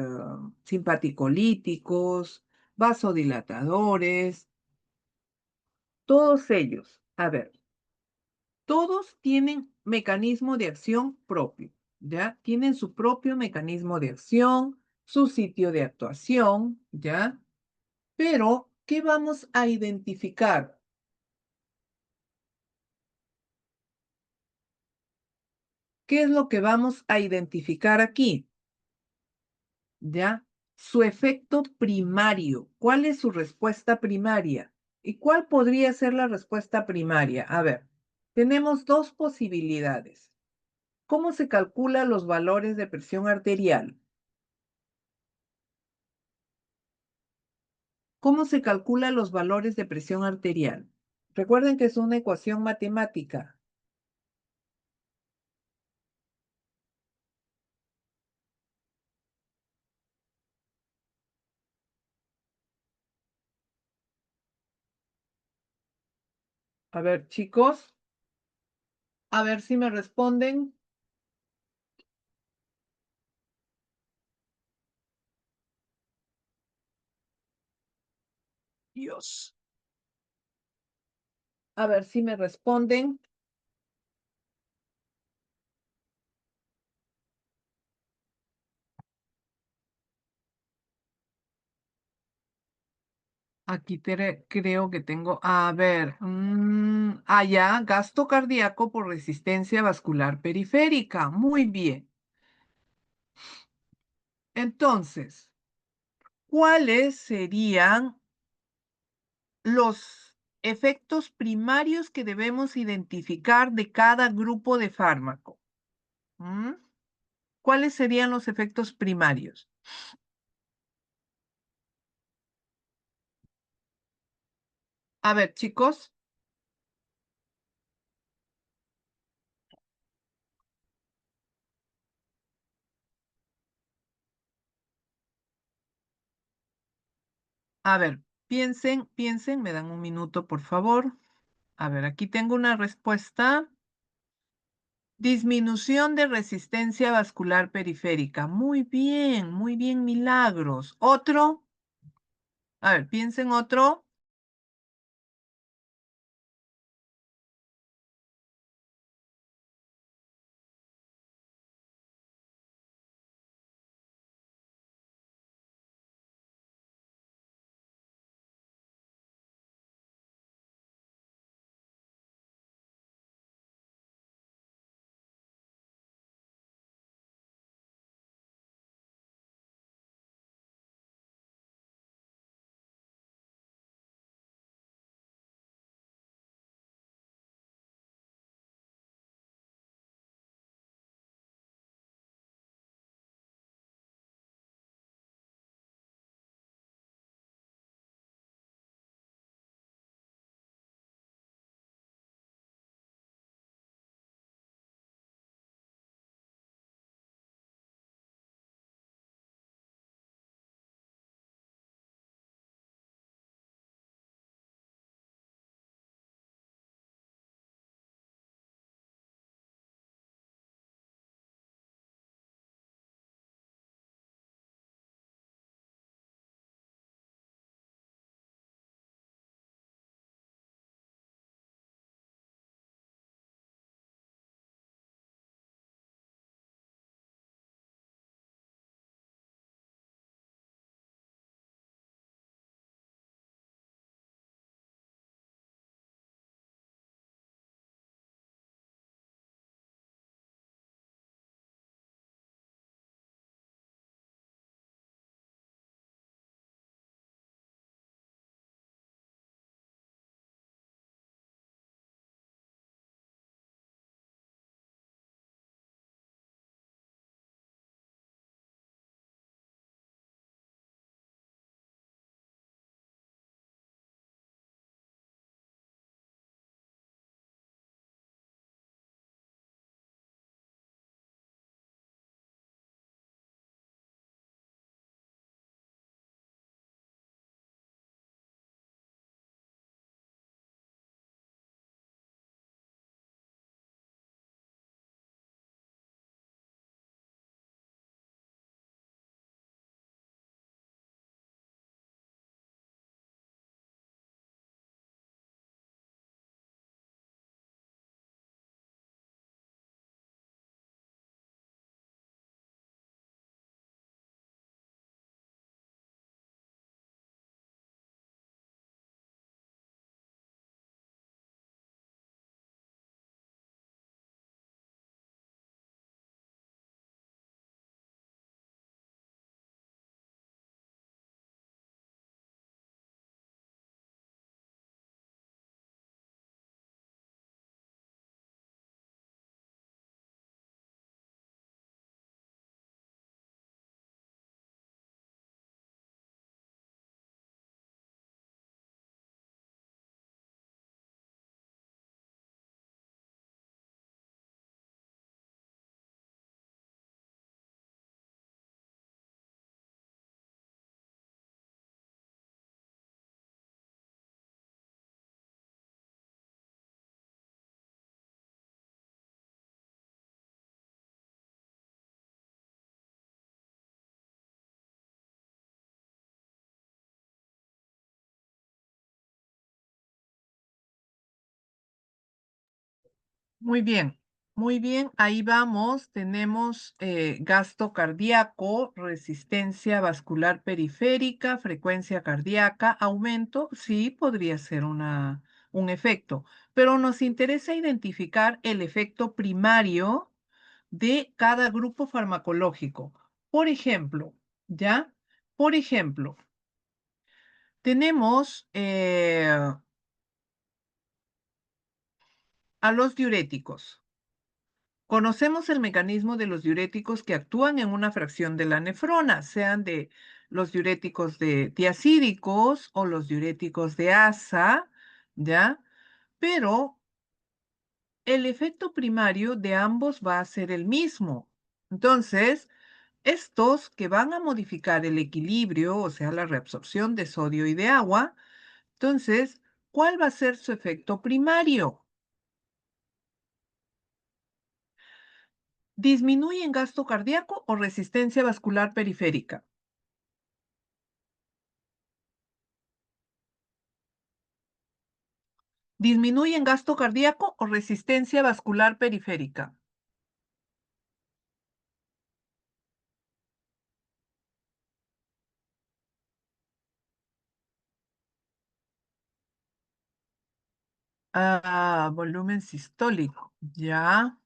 simpaticolíticos, vasodilatadores, todos ellos, a ver, todos tienen mecanismo de acción propio, ¿ya? Tienen su propio mecanismo de acción, su sitio de actuación, ¿ya? Pero, ¿qué vamos a identificar? ¿Qué es lo que vamos a identificar aquí? ¿Ya? Su efecto primario. ¿Cuál es su respuesta primaria? ¿Y cuál podría ser la respuesta primaria? A ver, tenemos dos posibilidades. ¿Cómo se calculan los valores de presión arterial? ¿Cómo se calculan los valores de presión arterial? Recuerden que es una ecuación matemática. A ver, chicos, a ver si me responden. Dios. A ver si me responden. Aquí creo que tengo, a ver, ya, gasto cardíaco por resistencia vascular periférica. Muy bien. Entonces, ¿cuáles serían los efectos primarios que debemos identificar de cada grupo de fármaco? ¿Mm? ¿Cuáles serían los efectos primarios? A ver, chicos, A ver, piensen, me dan un minuto, por favor. A ver, aquí tengo una respuesta. Disminución de resistencia vascular periférica. Muy bien, Milagros. Otro. A ver, piensen otro. Muy bien, muy bien. Ahí vamos. Tenemos gasto cardíaco, resistencia vascular periférica, frecuencia cardíaca, aumento. Sí, podría ser un efecto, pero nos interesa identificar el efecto primario de cada grupo farmacológico. Por ejemplo, ¿ya? Por ejemplo, tenemos a los diuréticos. Conocemos el mecanismo de los diuréticos que actúan en una fracción de la nefrona, sean de los diuréticos de tiacídicos o los diuréticos de asa, ¿ya? Pero el efecto primario de ambos va a ser el mismo. Entonces, Estos que van a modificar el equilibrio, o sea, la reabsorción de sodio y de agua. Entonces, ¿cuál va a ser su efecto primario? ¿Disminuyen gasto cardíaco o resistencia vascular periférica? ¿Disminuyen gasto cardíaco o resistencia vascular periférica? Volumen sistólico. Ya.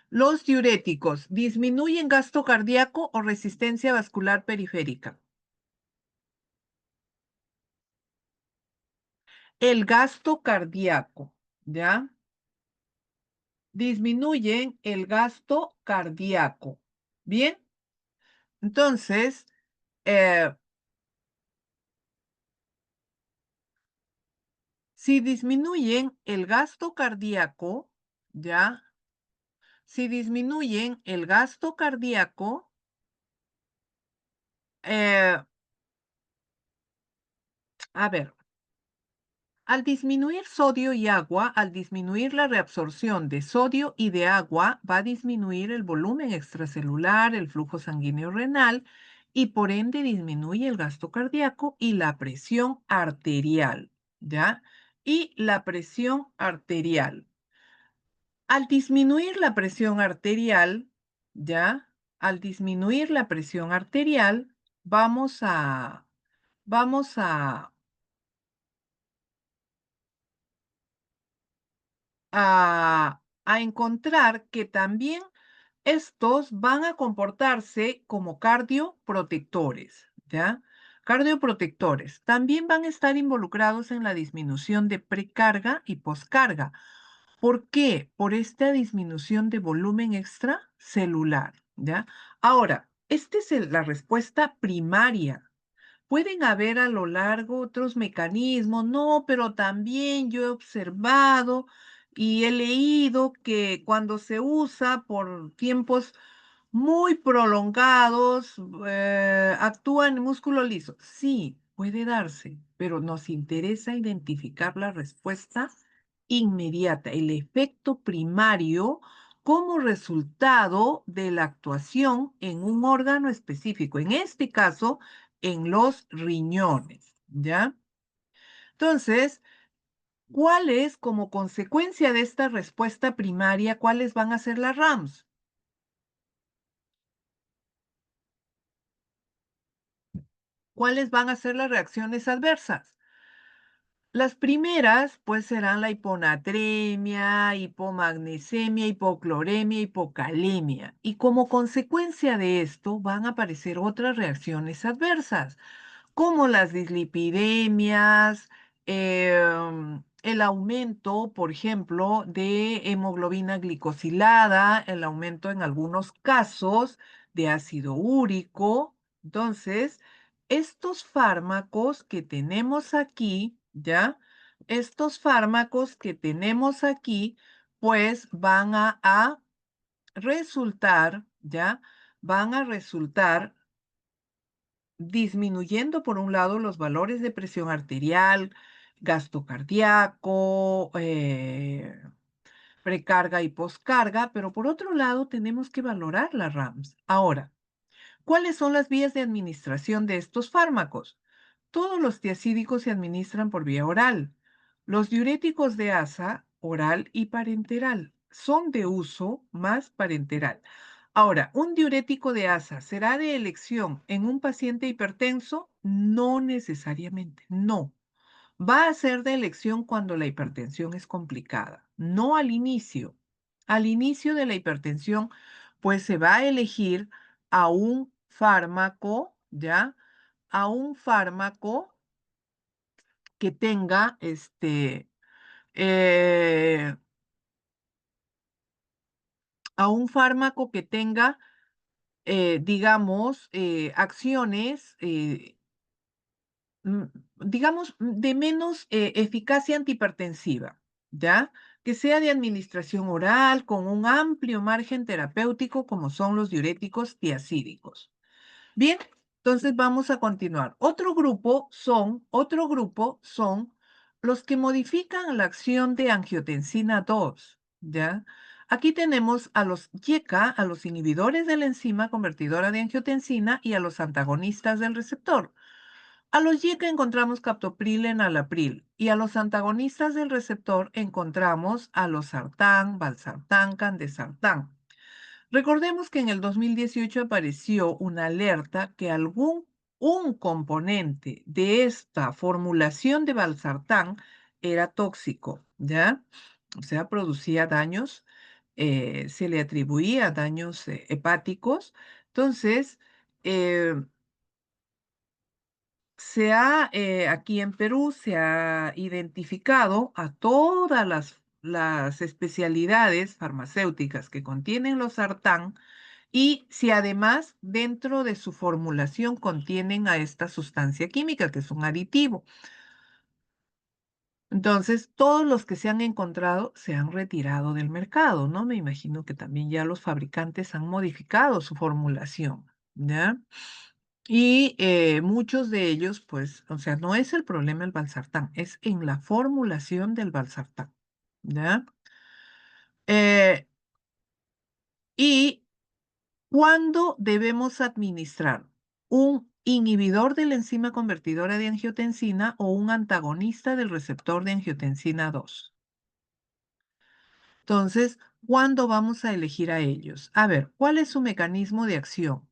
Los diuréticos, ¿disminuyen gasto cardíaco o resistencia vascular periférica? El gasto cardíaco, ¿ya? Disminuyen el gasto cardíaco. Bien, entonces, eh, si disminuyen el gasto cardíaco, ¿ya? Si disminuyen el gasto cardíaco, eh, a ver, al disminuir sodio y agua, al disminuir la reabsorción de sodio y de agua, va a disminuir el volumen extracelular, el flujo sanguíneo renal y por ende disminuye el gasto cardíaco y la presión arterial, ¿ya? Y la presión arterial. Al disminuir la presión arterial, ¿ya? Al disminuir la presión arterial, vamos a encontrar que también estos van a comportarse como cardioprotectores, ¿ya? Cardioprotectores. También van a estar involucrados en la disminución de precarga y poscarga. ¿Por qué? Por esta disminución de volumen extracelular, ¿ya? Ahora, esta es la respuesta primaria. Pueden haber a lo largo otros mecanismos, no, pero también yo he observado y he leído que cuando se usa por tiempos muy prolongados, actúa en músculo liso. Sí, puede darse, pero nos interesa identificar la respuesta inmediata, el efecto primario como resultado de la actuación en un órgano específico. En este caso, en los riñones, ¿ya? Entonces, ¿cuáles, como consecuencia de esta respuesta primaria, cuáles van a ser las RAMs? ¿Cuáles van a ser las reacciones adversas? Las primeras, pues, serán la hiponatremia, hipomagnesemia, hipocloremia, hipocalemia. Y como consecuencia de esto, van a aparecer otras reacciones adversas como las dislipidemias, el aumento, por ejemplo, de hemoglobina glicosilada, el aumento en algunos casos de ácido úrico. Entonces, estos fármacos que tenemos aquí, ¿ya? Estos fármacos que tenemos aquí, pues van a resultar, ¿ya? Van a resultar disminuyendo por un lado los valores de presión arterial, gasto cardíaco, precarga y poscarga, pero por otro lado tenemos que valorar las RAMs. Ahora, ¿cuáles son las vías de administración de estos fármacos? Todos los tiacídicos se administran por vía oral. Los diuréticos de asa, oral y parenteral, son de uso más parenteral. Ahora, ¿un diurético de asa será de elección en un paciente hipertenso? No necesariamente, no. Va a ser de elección cuando la hipertensión es complicada, no al inicio. Al inicio de la hipertensión, pues se va a elegir a un fármaco, ¿ya? A un fármaco que tenga eh, a un fármaco que tenga, digamos, acciones, mm, digamos, de menos eficacia antihipertensiva, ¿ya? que sea de administración oral con un amplio margen terapéutico como son los diuréticos tiacídicos. Bien, entonces vamos a continuar. Otro grupo son los que modifican la acción de angiotensina 2, ¿ya? Aquí tenemos a los YECA, a los inhibidores de la enzima convertidora de angiotensina y a los antagonistas del receptor. A los YECA encontramos captopril, enalapril y a los antagonistas del receptor encontramos a los sartán, valsartán, candesartán. Recordemos que en el 2018 apareció una alerta que un componente de esta formulación de valsartán era tóxico, ¿ya? O sea, producía daños, se le atribuía daños hepáticos. Entonces, eh, aquí en Perú se ha identificado a todas las especialidades farmacéuticas que contienen los sartán y si además dentro de su formulación contienen a esta sustancia química, que es un aditivo. Entonces, todos los que se han encontrado se han retirado del mercado, ¿no? Me imagino que también ya los fabricantes han modificado su formulación, ¿ya? Y muchos de ellos, pues, o sea, no es el problema el valsartán, es en la formulación del valsartán, ¿ya? Eh, y ¿Cuándo debemos administrar un inhibidor de la enzima convertidora de angiotensina o un antagonista del receptor de angiotensina 2? Entonces, ¿cuándo vamos a elegir a ellos? A ver, ¿cuál es su mecanismo de acción?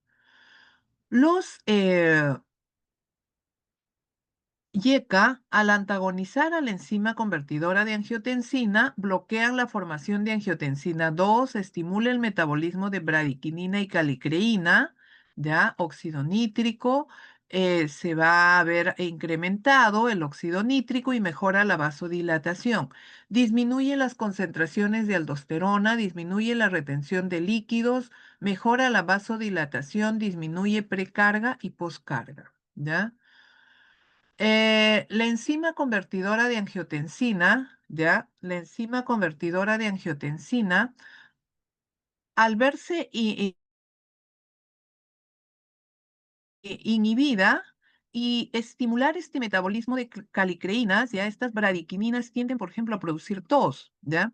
Los YECA, al antagonizar a la enzima convertidora de angiotensina, bloquean la formación de angiotensina 2, estimula el metabolismo de bradiquinina y calicreína, ya, óxido nítrico, se va a ver incrementado el óxido nítrico y mejora la vasodilatación. Disminuye las concentraciones de aldosterona, disminuye la retención de líquidos, mejora la vasodilatación, disminuye precarga y poscarga, ¿ya? La enzima convertidora de angiotensina, ¿ya? La enzima convertidora de angiotensina, al verse inhibida y estimular este metabolismo de calicreínas, ¿ya? Estas bradiquininas tienden, por ejemplo, a producir tos, ¿ya?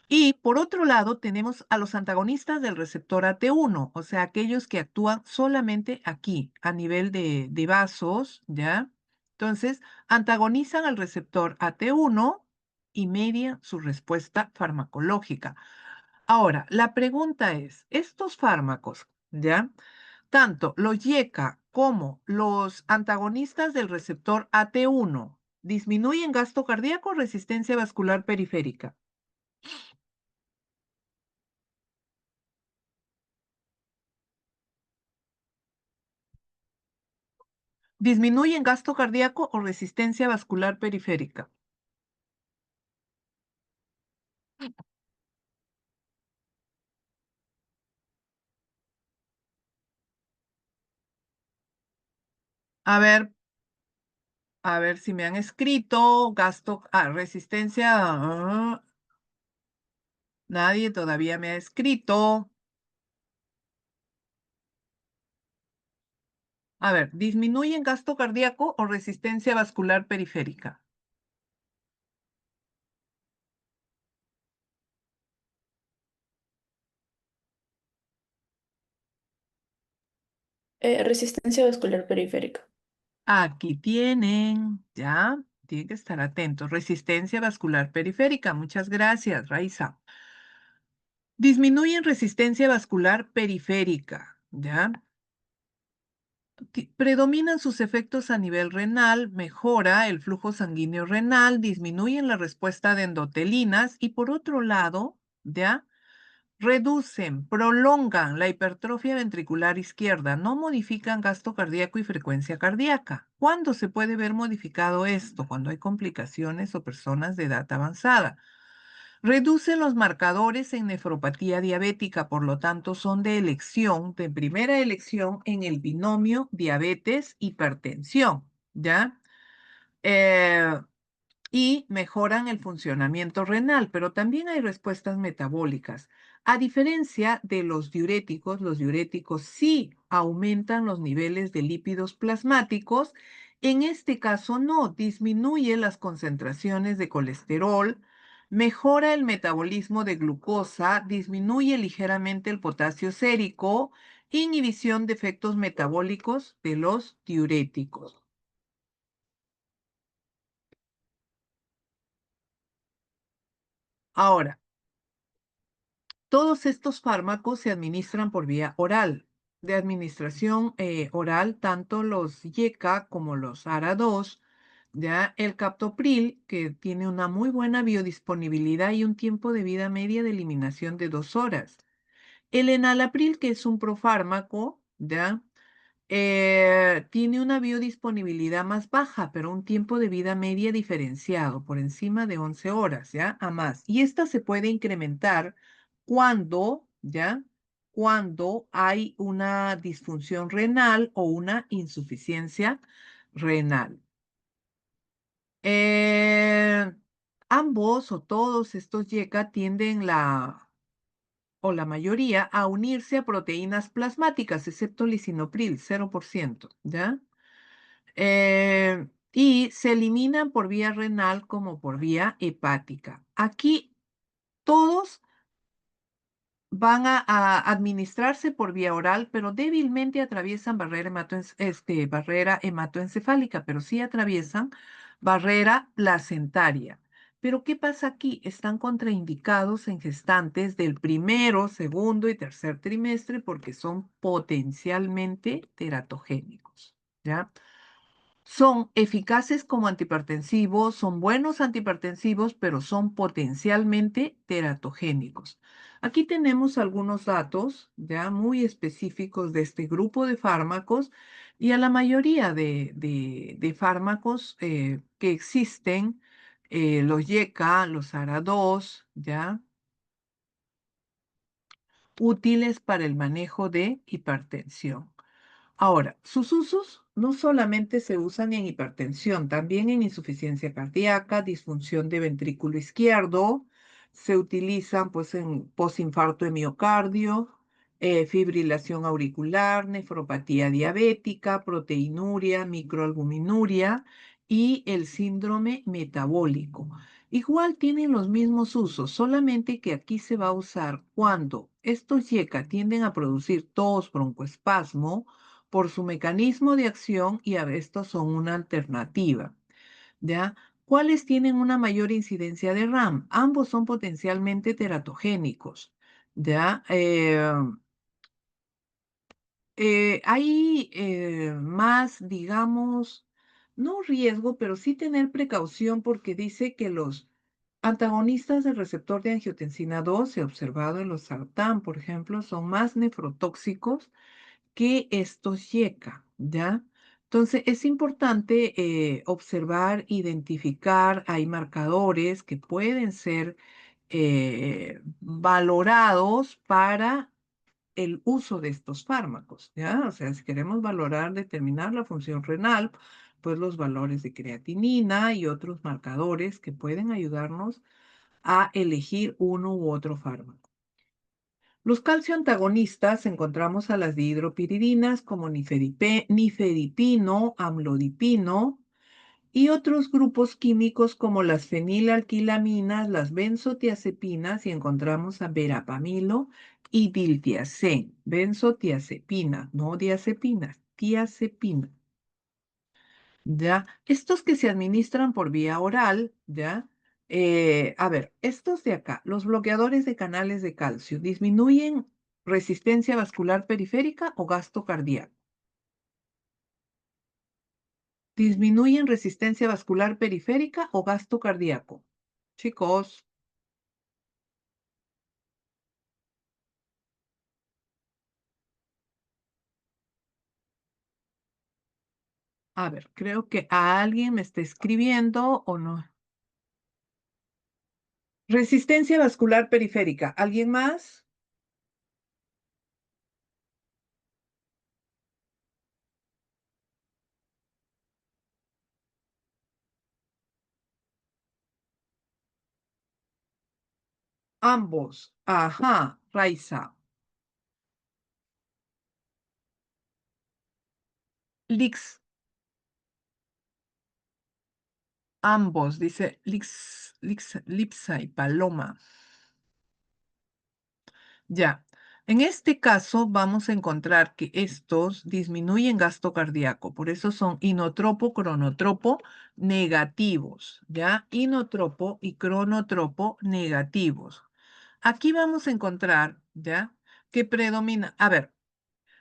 Y por otro lado, tenemos a los antagonistas del receptor AT1, o sea, aquellos que actúan solamente aquí, a nivel de vasos, ¿ya? Entonces, antagonizan al receptor AT1 y median su respuesta farmacológica. Ahora, la pregunta es, estos fármacos, ¿ya? Tanto los YECA como los antagonistas del receptor AT1 disminuyen gasto cardíaco, resistencia vascular periférica. Disminuyen gasto cardíaco o resistencia vascular periférica. A ver si me han escrito. Resistencia. Nadie todavía me ha escrito. A ver, ¿disminuyen gasto cardíaco o resistencia vascular periférica? Resistencia vascular periférica. Aquí tienen, ya, tienen que estar atentos. Resistencia vascular periférica. Muchas gracias, Raiza. Disminuyen resistencia vascular periférica, ¿ya? Predominan sus efectos a nivel renal, mejora el flujo sanguíneo renal, disminuyen la respuesta de endotelinas y por otro lado, ¿ya? Reducen, prolongan la hipertrofia ventricular izquierda, no modifican gasto cardíaco y frecuencia cardíaca. ¿Cuándo se puede ver modificado esto? Cuando hay complicaciones o personas de edad avanzada. Reducen los marcadores en nefropatía diabética, por lo tanto son de elección, de primera elección en el binomio diabetes-hipertensión, ¿ya? Eh, y mejoran el funcionamiento renal, pero también hay respuestas metabólicas. A diferencia de los diuréticos sí aumentan los niveles de lípidos plasmáticos. En este caso no, disminuye las concentraciones de colesterol, mejora el metabolismo de glucosa, disminuye ligeramente el potasio sérico, inhibición de efectos metabólicos de los diuréticos. Ahora, todos estos fármacos se administran por vía oral. De administración oral, tanto los YECA como los ARA2, ya el captopril, que tiene una muy buena biodisponibilidad y un tiempo de vida media de eliminación de 2 horas. El enalapril, que es un profármaco, ya tiene una biodisponibilidad más baja, pero un tiempo de vida media diferenciado, por encima de 11 horas, ¿ya? A más. Y esta se puede incrementar cuando, ¿ya? Cuando hay una disfunción renal o una insuficiencia renal. Eh, ambos o todos estos YECA tienden o la mayoría a unirse a proteínas plasmáticas, excepto lisinopril, 0%, ¿ya? Y se eliminan por vía renal como por vía hepática. Aquí todos van a administrarse por vía oral, pero débilmente atraviesan barrera hematoencefálica, pero sí atraviesan barrera placentaria. Pero ¿qué pasa aquí? Están contraindicados en gestantes del primero, segundo y tercer trimestre porque son potencialmente teratogénicos, ¿ya? Son eficaces como antihipertensivos, son buenos antihipertensivos, pero son potencialmente teratogénicos. Aquí tenemos algunos datos ya muy específicos de este grupo de fármacos y a la mayoría de fármacos que existen, los YECA, los ARA2, ya útiles para el manejo de hipertensión. Ahora, sus usos no solamente se usan en hipertensión, también en insuficiencia cardíaca, disfunción de ventrículo izquierdo, se utilizan pues en posinfarto de miocardio, fibrilación auricular, nefropatía diabética, proteinuria, microalbuminuria y el síndrome metabólico. Igual tienen los mismos usos, solamente que aquí se va a usar cuando estos YECA tienden a producir tos, broncoespasmo, por su mecanismo de acción y a estos son una alternativa, ¿ya? ¿Cuáles tienen una mayor incidencia de RAM? Ambos son potencialmente teratogénicos, ¿ya? Hay más, digamos, no riesgo, pero sí tener precaución porque dice que los antagonistas del receptor de angiotensina 2, se ha observado en los sartán, por ejemplo, son más nefrotóxicos que estos YECA, ¿ya? Entonces, es importante observar, identificar, hay marcadores que pueden ser valorados para el uso de estos fármacos, ¿ya? O sea, si queremos valorar, determinar la función renal, pues los valores de creatinina y otros marcadores que pueden ayudarnos a elegir uno u otro fármaco. Los calcio antagonistas encontramos a las dihidropiridinas como nifedipino, amlodipino y otros grupos químicos como las fenilalquilaminas, las benzodiazepinas y encontramos a verapamilo y diltiazem. Benzodiazepina, no diazepinas, diazepina. ¿Ya? Estos que se administran por vía oral, ¿ya? A ver, estos de acá, los bloqueadores de canales de calcio, ¿disminuyen resistencia vascular periférica o gasto cardíaco? ¿Disminuyen resistencia vascular periférica o gasto cardíaco? Chicos, a ver, creo que a alguien me está escribiendo o no. Resistencia vascular periférica, ¿alguien más? Ambos. Ajá, Raiza. Lix. Ambos, dice Lipsa y Paloma. Ya. En este caso vamos a encontrar que estos disminuyen gasto cardíaco, por eso son inotropo, cronotropo negativos, ¿ya? Inotropo y cronotropo negativos. Aquí vamos a encontrar, ¿ya? Que predomina. A ver,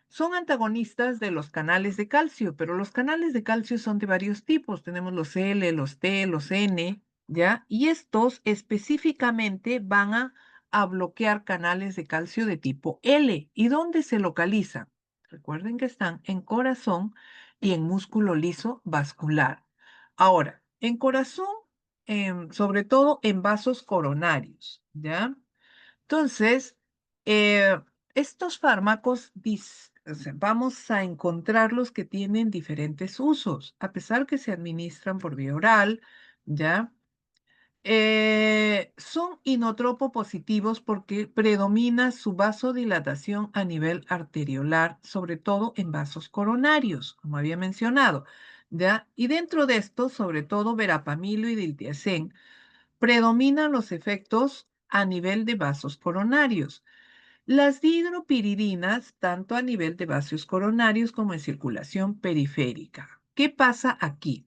son antagonistas de los canales de calcio, pero los canales de calcio son de varios tipos. Tenemos los L, los T, los N, ¿ya? Y estos específicamente van a bloquear canales de calcio de tipo L. ¿Y dónde se localizan? Recuerden que están en corazón y en músculo liso vascular. Ahora, en corazón, sobre todo en vasos coronarios, ¿ya? Entonces, eh, estos fármacos, o sea, vamos a encontrarlos que tienen diferentes usos, a pesar que se administran por vía oral, ¿ya? Son inotropo positivos porque predomina su vasodilatación a nivel arteriolar, sobre todo en vasos coronarios, como había mencionado, ¿ya? Y dentro de esto, sobre todo verapamilo y diltiazem, predominan los efectos a nivel de vasos coronarios. Las dihidropiridinas, tanto a nivel de vasos coronarios como en circulación periférica. ¿Qué pasa aquí?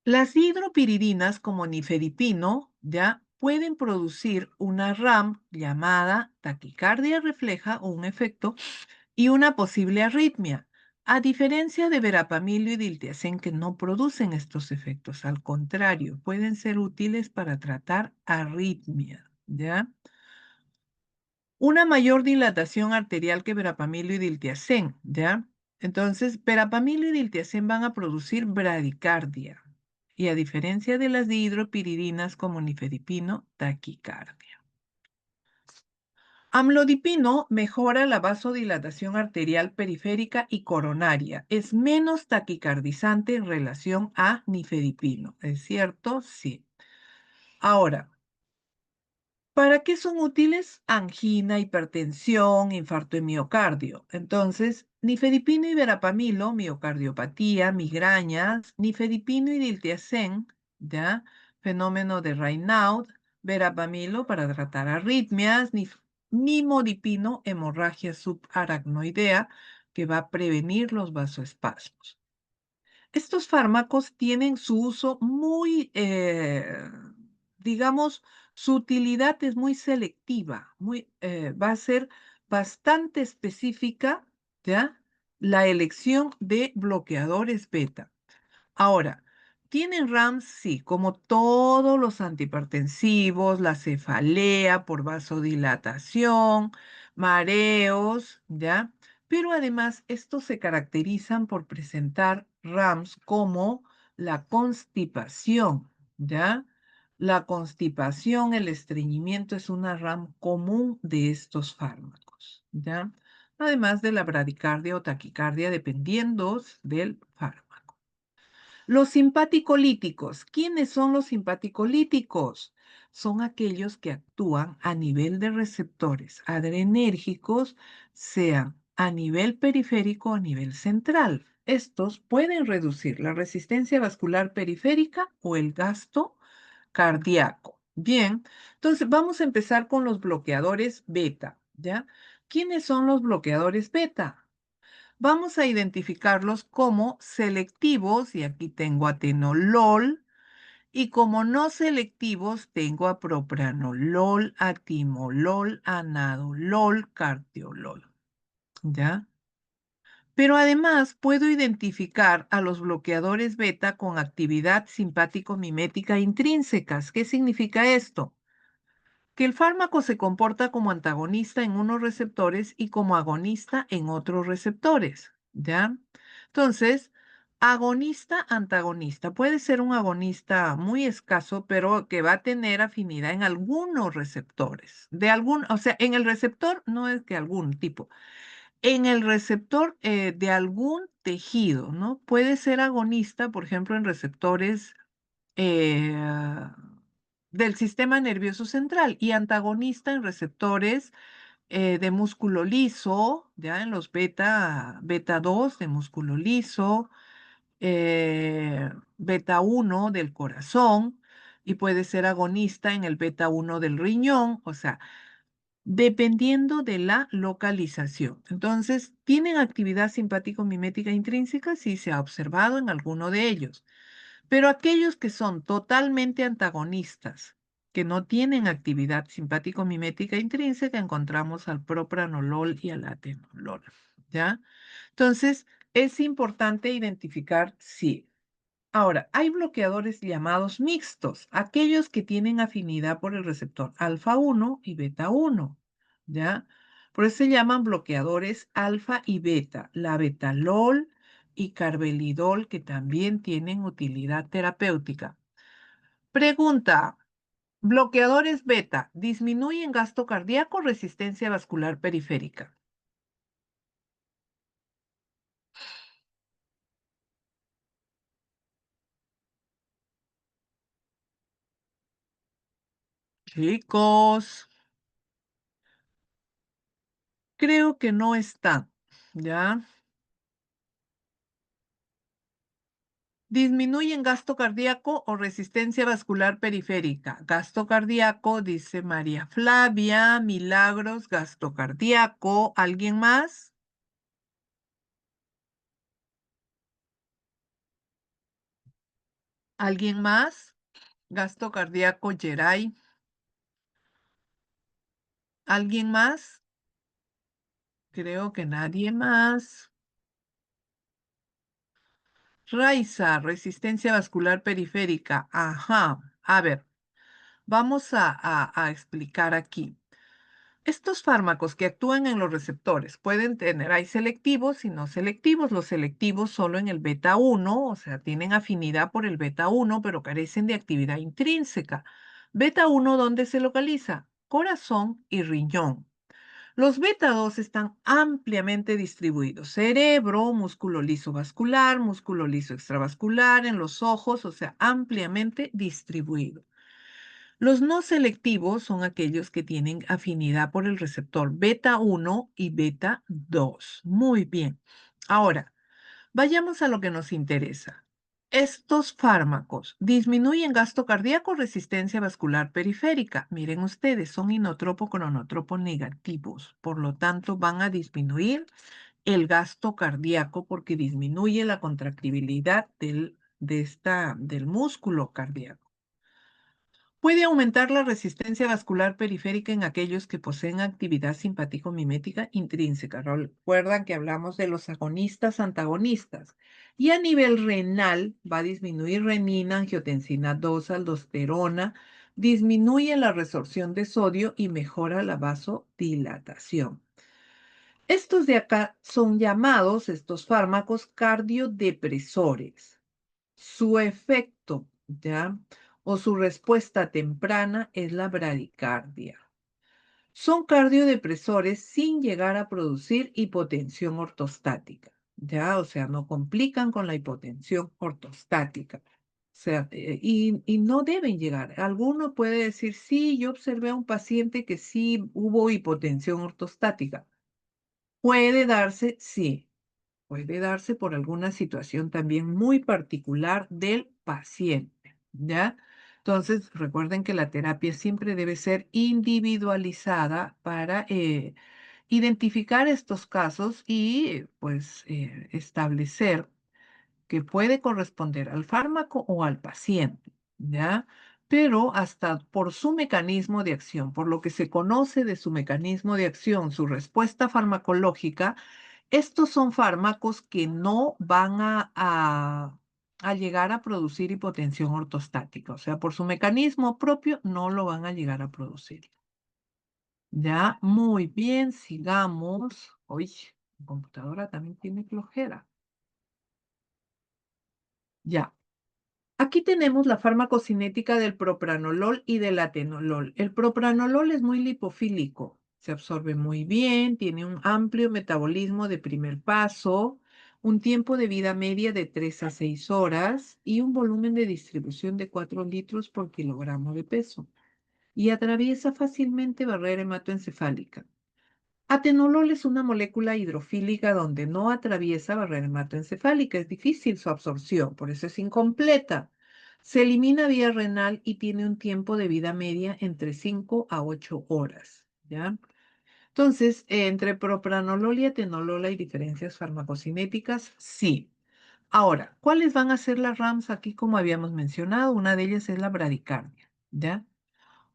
Las dihidropiridinas, como nifedipino, ya pueden producir una RAM llamada taquicardia refleja o un efecto y una posible arritmia, a diferencia de verapamilo y diltiazem que no producen estos efectos. Al contrario, pueden ser útiles para tratar arritmia, ¿ya? Una mayor dilatación arterial que verapamilo y diltiazem, ¿ya? Entonces, verapamilo y diltiazem van a producir bradicardia y a diferencia de las dihidropiridinas como nifedipino, taquicardia. Amlodipino mejora la vasodilatación arterial periférica y coronaria. Es menos taquicardizante en relación a nifedipino. ¿Es cierto? Sí. Ahora, ¿para qué son útiles? Angina, hipertensión, infarto de miocardio. Entonces, nifedipino y verapamilo, miocardiopatía, migrañas, nifedipino y diltiazem, ¿ya? Fenómeno de Raynaud, verapamilo para tratar arritmias, nimodipino, hemorragia subaracnoidea, que va a prevenir los vasoespasmos. Estos fármacos tienen su uso muy, digamos, su utilidad es muy selectiva, va a ser bastante específica, ¿ya? La elección de bloqueadores beta. Ahora, ¿tienen RAMs? Sí, como todos los antihipertensivos, la cefalea por vasodilatación, mareos, ¿ya? Pero además, estos se caracterizan por presentar RAMs como la constipación, ¿ya? La constipación, el estreñimiento es una RAM común de estos fármacos, ¿ya? Además de la bradicardia o taquicardia, dependiendo del fármaco. Los simpaticolíticos. ¿Quiénes son los simpaticolíticos? Son aquellos que actúan a nivel de receptores adrenérgicos, sean a nivel periférico o a nivel central. Estos pueden reducir la resistencia vascular periférica o el gasto cardíaco. Bien, entonces vamos a empezar con los bloqueadores beta, ¿ya? ¿Quiénes son los bloqueadores beta? Vamos a identificarlos como selectivos, y aquí tengo atenolol, y como no selectivos tengo a propranolol, atimolol, anadolol, cartiolol, ¿ya? Pero además puedo identificar a los bloqueadores beta con actividad simpático-mimética intrínsecas. ¿Qué significa esto? Que el fármaco se comporta como antagonista en unos receptores y como agonista en otros receptores, ¿ya? Entonces, agonista, antagonista. Puede ser un agonista muy escaso, pero que va a tener afinidad en algunos receptores. O sea, en el receptor no es que algún tipo. en el receptor de algún tejido, ¿no? Puede ser agonista, por ejemplo, en receptores eh, del sistema nervioso central y antagonista en receptores de músculo liso, ya en los beta 2 de músculo liso, beta uno del corazón y puede ser agonista en el beta uno del riñón, o sea, dependiendo de la localización. Entonces, ¿tienen actividad simpático-mimética intrínseca? Sí, se ha observado en alguno de ellos. Pero aquellos que son totalmente antagonistas, que no tienen actividad simpático-mimética intrínseca, encontramos al propranolol y al atenolol, ¿ya? Entonces, es importante identificar si. Ahora, hay bloqueadores llamados mixtos, aquellos que tienen afinidad por el receptor alfa 1 y beta 1, ¿ya? Por eso se llaman bloqueadores alfa y beta, la betalol y carvedilol, que también tienen utilidad terapéutica. Pregunta, ¿bloqueadores beta disminuyen gasto cardíaco o resistencia vascular periférica? Chicos, creo que no están, ¿ya? ¿Disminuyen gasto cardíaco o resistencia vascular periférica? Gasto cardíaco, dice María Flavia. Milagros, gasto cardíaco. ¿Alguien más? ¿Alguien más? Gasto cardíaco, Geray. ¿Alguien más? Creo que nadie más. Raiza, resistencia vascular periférica. Ajá. A ver, vamos a explicar aquí. Estos fármacos que actúan en los receptores pueden tener, hay selectivos y no selectivos. Los selectivos solo en el beta 1, o sea, tienen afinidad por el beta 1, pero carecen de actividad intrínseca. Beta 1, ¿dónde se localiza? Corazón y riñón. Los beta 2 están ampliamente distribuidos. Cerebro, músculo liso vascular, músculo liso extravascular, en los ojos, o sea, ampliamente distribuido. Los no selectivos son aquellos que tienen afinidad por el receptor beta 1 y beta 2. Muy bien. Ahora, vayamos a lo que nos interesa. Estos fármacos disminuyen gasto cardíaco, resistencia vascular periférica. Miren ustedes, son inotropo cronotropo negativos. Por lo tanto, van a disminuir el gasto cardíaco porque disminuye la contractibilidad del músculo cardíaco. Puede aumentar la resistencia vascular periférica en aquellos que poseen actividad simpático-mimética intrínseca. Recuerdan que hablamos de los agonistas antagonistas. Y a nivel renal va a disminuir renina, angiotensina 2, aldosterona, disminuye la resorción de sodio y mejora la vasodilatación. Estos de acá son llamados, estos fármacos, cardiodepresores. Su efecto, ¿ya? O su respuesta temprana es la bradicardia. Son cardiodepresores sin llegar a producir hipotensión ortostática, ¿ya? O sea, no complican con la hipotensión ortostática. O sea, y no deben llegar. Alguno puede decir, sí, yo observé a un paciente que sí hubo hipotensión ortostática. Puede darse, sí, puede darse por alguna situación también muy particular del paciente, ¿ya? Entonces, recuerden que la terapia siempre debe ser individualizada para identificar estos casos y, pues, establecer que puede corresponder al fármaco o al paciente, ¿ya? Pero hasta por su mecanismo de acción, por lo que se conoce de su mecanismo de acción, su respuesta farmacológica, estos son fármacos que no van a llegar a producir hipotensión ortostática, o sea, por su mecanismo propio no lo van a llegar a producir. Ya, muy bien, sigamos. Uy, la computadora también tiene flojera. Ya. Aquí tenemos la farmacocinética del propranolol y del atenolol. El propranolol es muy lipofílico, se absorbe muy bien, tiene un amplio metabolismo de primer paso, un tiempo de vida media de 3 a 6 horas y un volumen de distribución de 4 litros por kilogramo de peso. Y atraviesa fácilmente barrera hematoencefálica. Atenolol es una molécula hidrofílica donde no atraviesa barrera hematoencefálica. Es difícil su absorción, por eso es incompleta. Se elimina vía renal y tiene un tiempo de vida media entre 5 a 8 horas. ¿Ya? Entonces, entre propranolol y atenolol hay diferencias farmacocinéticas, sí. Ahora, ¿cuáles van a ser las RAMs aquí como habíamos mencionado? Una de ellas es la bradicardia, ¿ya?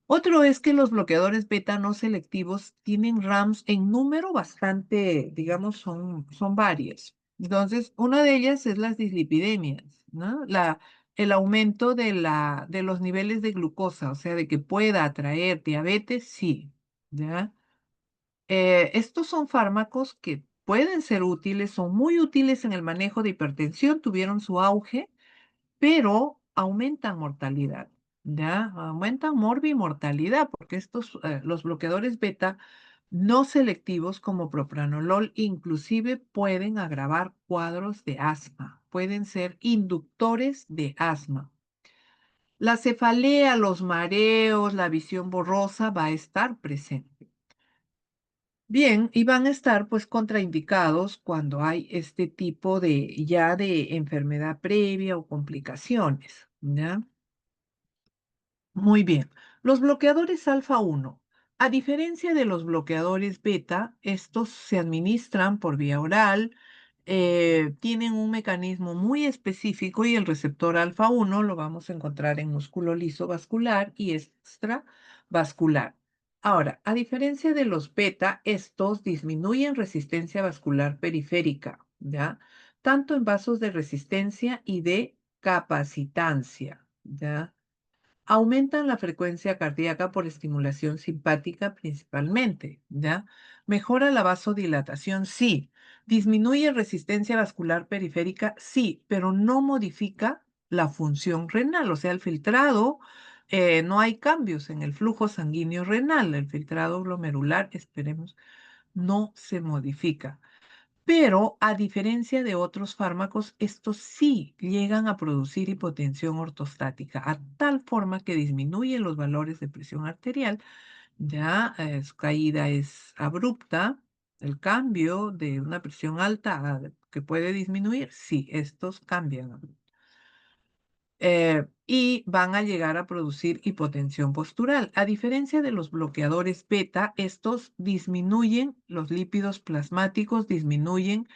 Otro es que los bloqueadores beta no selectivos tienen RAMs en número bastante, digamos, son varias. Entonces, una de ellas es las dislipidemias, ¿no? El aumento de los niveles de glucosa, o sea, de que pueda atraer diabetes, sí, ¿ya? Estos son fármacos que pueden ser útiles, son muy útiles en el manejo de hipertensión, tuvieron su auge, pero aumentan mortalidad, ¿ya? Aumentan morbimortalidad, porque los bloqueadores beta no selectivos como propranolol inclusive pueden agravar cuadros de asma, pueden ser inductores de asma. La cefalea, los mareos, la visión borrosa va a estar presente. Bien, y van a estar pues contraindicados cuando hay este tipo de enfermedad previa o complicaciones, ¿ya? Muy bien. Los bloqueadores alfa 1. A diferencia de los bloqueadores beta, estos se administran por vía oral, tienen un mecanismo muy específico y el receptor alfa 1 lo vamos a encontrar en músculo liso vascular y extravascular. Ahora, a diferencia de los beta, estos disminuyen resistencia vascular periférica, ¿ya? Tanto en vasos de resistencia y de capacitancia, ¿ya? Aumentan la frecuencia cardíaca por estimulación simpática principalmente, ¿ya? Mejora la vasodilatación, sí. Disminuye resistencia vascular periférica, sí, pero no modifica la función renal, o sea, el filtrado, no hay cambios en el flujo sanguíneo renal, el filtrado glomerular, esperemos, no se modifica. Pero a diferencia de otros fármacos, estos sí llegan a producir hipotensión ortostática, a tal forma que disminuyen los valores de presión arterial, ya su caída es abrupta, el cambio de una presión alta que puede disminuir, sí, estos cambian y van a llegar a producir hipotensión postural. A diferencia de los bloqueadores beta, estos disminuyen los lípidos plasmáticos, disminuyen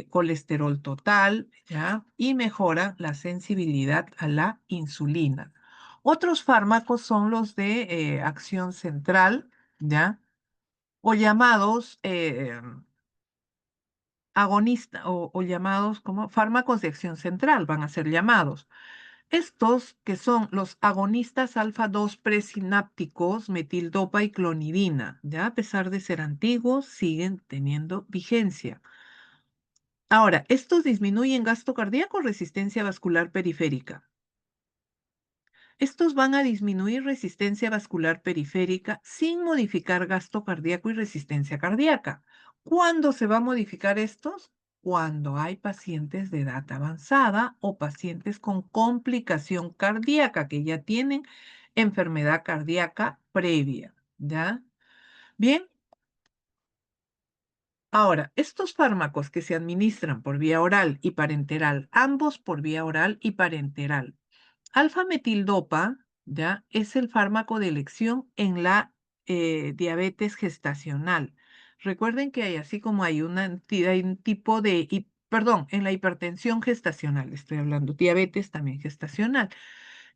colesterol total, ¿ya? Y mejoran la sensibilidad a la insulina. Otros fármacos son los de acción central, ¿ya? O llamados agonistas o llamados como fármacos de acción central, van a ser llamados. Estos, que son los agonistas alfa 2 presinápticos, metildopa y clonidina, ya a pesar de ser antiguos, siguen teniendo vigencia. Ahora, estos disminuyen gasto cardíaco, resistencia vascular periférica. Estos van a disminuir resistencia vascular periférica sin modificar gasto cardíaco y resistencia cardíaca. ¿Cuándo se va a modificar estos? Cuando hay pacientes de edad avanzada o pacientes con complicación cardíaca que ya tienen enfermedad cardíaca previa, ¿ya? Bien, ahora, estos fármacos que se administran por vía oral y parenteral, ambos por vía oral y parenteral, alfa-metildopa, ¿ya? Es el fármaco de elección en la diabetes gestacional. Recuerden que hay así como hay un tipo perdón, en la hipertensión gestacional, estoy hablando, diabetes también gestacional.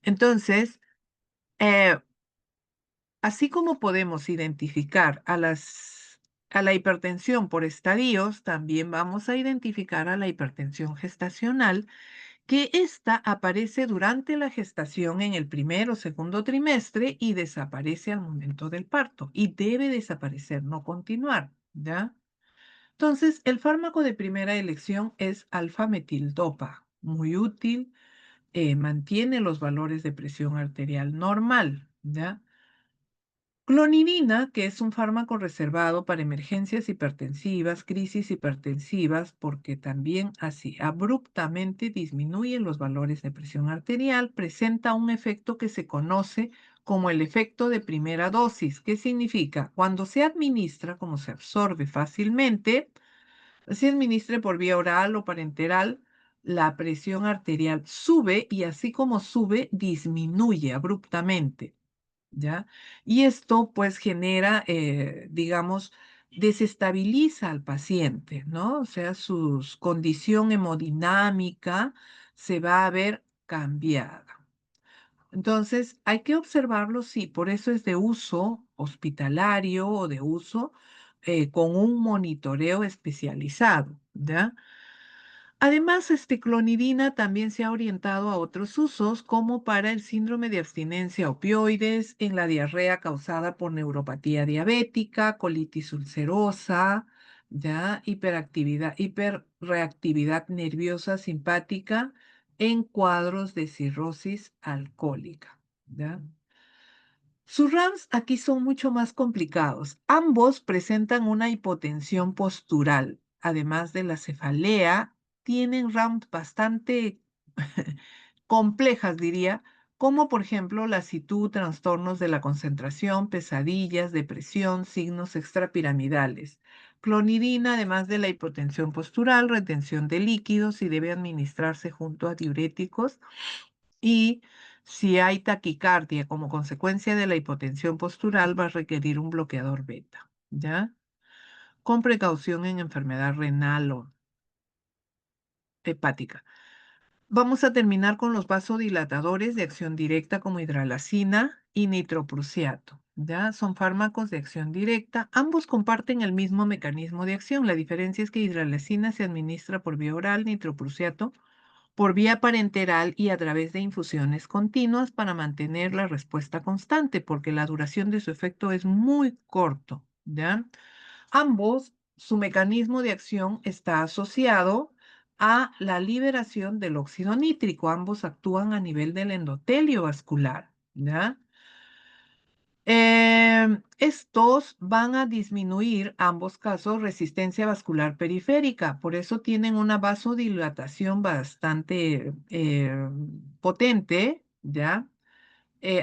Entonces, eh, así como podemos identificar a la hipertensión por estadios, también vamos a identificar a la hipertensión gestacional que ésta aparece durante la gestación en el primer o segundo trimestre y desaparece al momento del parto. Y debe desaparecer, no continuar, ¿ya? Entonces, el fármaco de primera elección es alfa-metildopa, muy útil, mantiene los valores de presión arterial normal, ¿ya? Clonidina, que es un fármaco reservado para emergencias hipertensivas, crisis hipertensivas, porque también así abruptamente disminuye los valores de presión arterial, presenta un efecto que se conoce como el efecto de primera dosis. ¿Qué significa? Cuando se administra, como se absorbe fácilmente, se administre por vía oral o parenteral, la presión arterial sube y así como sube, disminuye abruptamente. ¿Ya? Y esto pues genera, digamos, desestabiliza al paciente, ¿no? O sea, su condición hemodinámica se va a ver cambiada. Entonces, hay que observarlo, sí, por eso es de uso hospitalario o de uso con un monitoreo especializado, ¿ya? Además, clonidina también se ha orientado a otros usos, como para el síndrome de abstinencia a opioides, en la diarrea causada por neuropatía diabética, colitis ulcerosa, ya, hiperreactividad nerviosa simpática en cuadros de cirrosis alcohólica, ¿ya? Sus RAMs aquí son mucho más complicados. Ambos presentan una hipotensión postural. Además de la cefalea, tienen RAMs bastante complejas, diría, como por ejemplo lasitud, trastornos de la concentración, pesadillas, depresión, signos extrapiramidales. Clonidina, además de la hipotensión postural, retención de líquidos y debe administrarse junto a diuréticos y si hay taquicardia como consecuencia de la hipotensión postural, va a requerir un bloqueador beta, ¿ya? Con precaución en enfermedad renal o hepática. Vamos a terminar con los vasodilatadores de acción directa como hidralazina y nitroprusiato. ¿Ya? Son fármacos de acción directa. Ambos comparten el mismo mecanismo de acción. La diferencia es que hidralazina se administra por vía oral, nitroprusiato por vía parenteral y a través de infusiones continuas para mantener la respuesta constante, porque la duración de su efecto es muy corto, ¿ya? Ambos, su mecanismo de acción está asociado a la liberación del óxido nítrico. Ambos actúan a nivel del endotelio vascular, ¿ya? Estos van a disminuir, ambos casos, resistencia vascular periférica. Por eso tienen una vasodilatación bastante potente, ¿ya?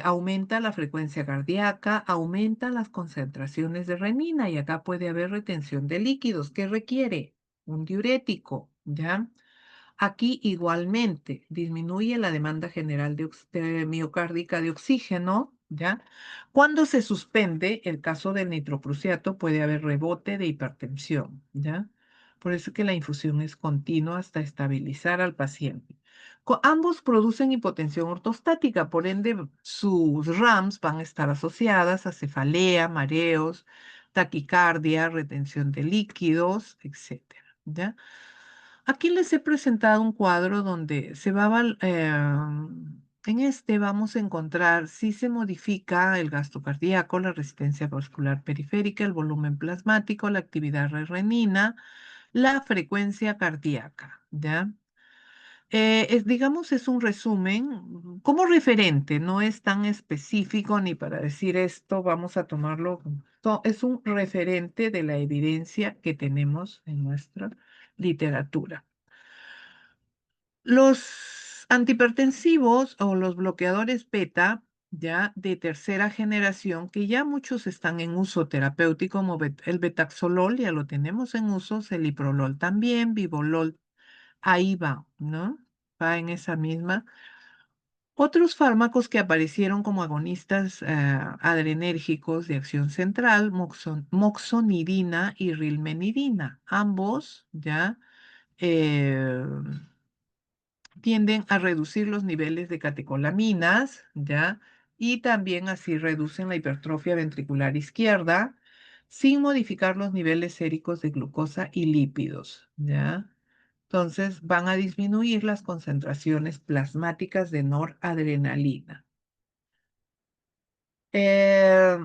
Aumenta la frecuencia cardíaca, aumenta las concentraciones de renina y acá puede haber retención de líquidos. ¿Qué requiere? Un diurético, ¿ya? Aquí igualmente disminuye la demanda general de miocárdica de oxígeno, ¿ya? Cuando se suspende el caso del nitroprusiato puede haber rebote de hipertensión, ¿ya? Por eso que la infusión es continua hasta estabilizar al paciente. Ambos producen hipotensión ortostática, por ende sus RAMs van a estar asociadas a cefalea, mareos, taquicardia, retención de líquidos, etcétera, ¿ya? Aquí les he presentado un cuadro donde en este vamos a encontrar si se modifica el gasto cardíaco, la resistencia vascular periférica, el volumen plasmático, la actividad renina, la frecuencia cardíaca, ¿ya? Digamos, es un resumen como referente, no es tan específico ni para decir esto, vamos a tomarlo, es un referente de la evidencia que tenemos en nuestra literatura. Los antihipertensivos o los bloqueadores beta, ya de tercera generación, que ya muchos están en uso terapéutico, como el betaxolol, ya lo tenemos en uso, celiprolol también, vibolol, ahí va, ¿no? Va en esa misma. Otros fármacos que aparecieron como agonistas adrenérgicos de acción central, moxonidina y rilmenidina, ambos ya eh, tienden a reducir los niveles de catecolaminas, ¿ya? Y también así reducen la hipertrofia ventricular izquierda sin modificar los niveles séricos de glucosa y lípidos, ¿ya? Entonces van a disminuir las concentraciones plasmáticas de noradrenalina. Eh,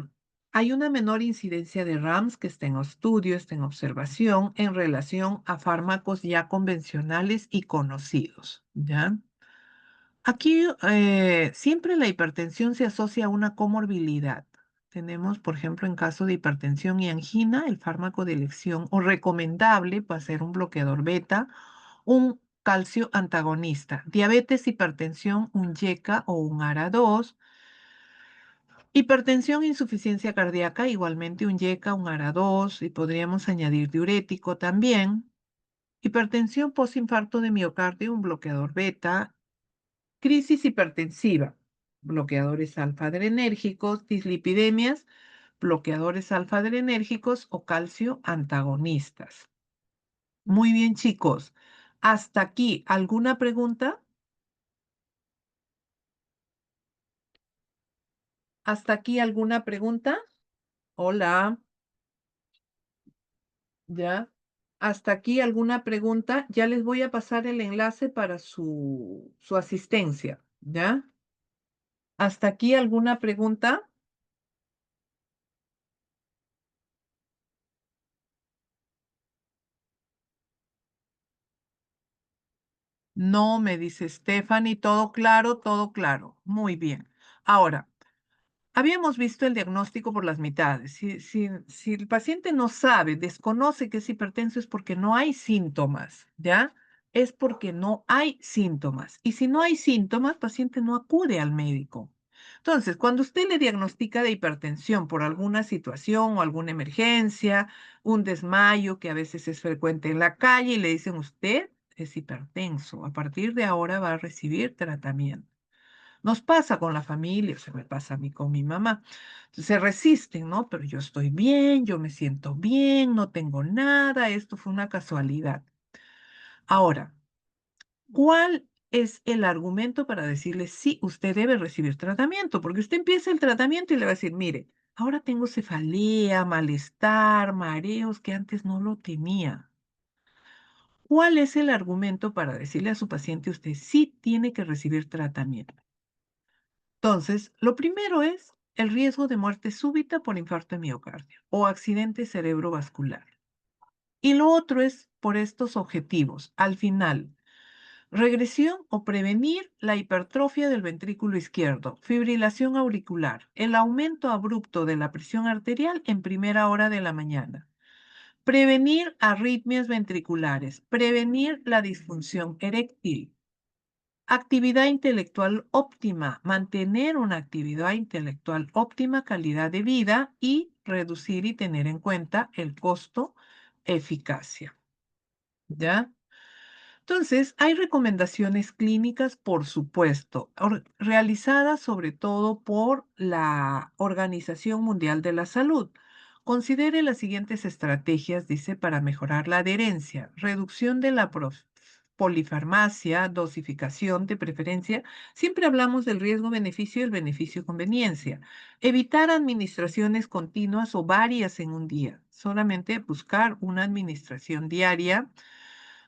Hay una menor incidencia de RAMS que está en estudio, está en observación en relación a fármacos ya convencionales y conocidos, ¿ya? Aquí siempre la hipertensión se asocia a una comorbilidad. tenemos, por ejemplo, en caso de hipertensión y angina, el fármaco de elección o recomendable va a ser un bloqueador beta, un calcio antagonista. Diabetes, hipertensión, un YECA o un ARA2. Hipertensión, insuficiencia cardíaca, igualmente un YECA, un ARA2 y podríamos añadir diurético también. Hipertensión postinfarto de miocardio, un bloqueador beta. Crisis hipertensiva, bloqueadores alfa-adrenérgicos, dislipidemias, bloqueadores alfa-adrenérgicos o calcio antagonistas. Muy bien, chicos. Hasta aquí, ¿alguna pregunta? ¿Hasta aquí alguna pregunta? Hola, ya. ¿Hasta aquí alguna pregunta? Ya les voy a pasar el enlace para su asistencia, ¿ya? ¿Hasta aquí alguna pregunta? No, me dice Stephanie, todo claro, todo claro. Muy bien. Ahora, habíamos visto el diagnóstico por las mitades. Si el paciente no sabe, desconoce que es hipertenso, es porque no hay síntomas, ¿ya? Es porque no hay síntomas. Y si no hay síntomas, el paciente no acude al médico. Entonces, cuando usted le diagnostica de hipertensión por alguna situación o alguna emergencia, un desmayo que a veces es frecuente en la calle y le dicen usted es hipertenso, a partir de ahora va a recibir tratamiento. Nos pasa con la familia, se me pasa a mí con mi mamá. Se resisten, ¿no? Pero yo estoy bien, yo me siento bien, no tengo nada, esto fue una casualidad. Ahora, ¿cuál es el argumento para decirle sí, usted debe recibir tratamiento? Porque usted empieza el tratamiento y le va a decir, mire, ahora tengo cefalea, malestar, mareos que antes no lo tenía. ¿Cuál es el argumento para decirle a su paciente usted sí tiene que recibir tratamiento? Entonces, lo primero es el riesgo de muerte súbita por infarto de miocardio o accidente cerebrovascular. Y lo otro es por estos objetivos. Al final, regresión o prevenir la hipertrofia del ventrículo izquierdo, fibrilación auricular, el aumento abrupto de la presión arterial en primera hora de la mañana, prevenir arritmias ventriculares, prevenir la disfunción eréctil. Actividad intelectual óptima, mantener una actividad intelectual óptima, calidad de vida y reducir y tener en cuenta el costo, eficacia. ¿Ya? Entonces, hay recomendaciones clínicas, por supuesto, realizadas sobre todo por la Organización Mundial de la Salud. Considere las siguientes estrategias, dice, para mejorar la adherencia. Reducción de la polifarmacia, dosificación de preferencia. Siempre hablamos del riesgo-beneficio y el beneficio-conveniencia. Evitar administraciones continuas o varias en un día. Solamente buscar una administración diaria.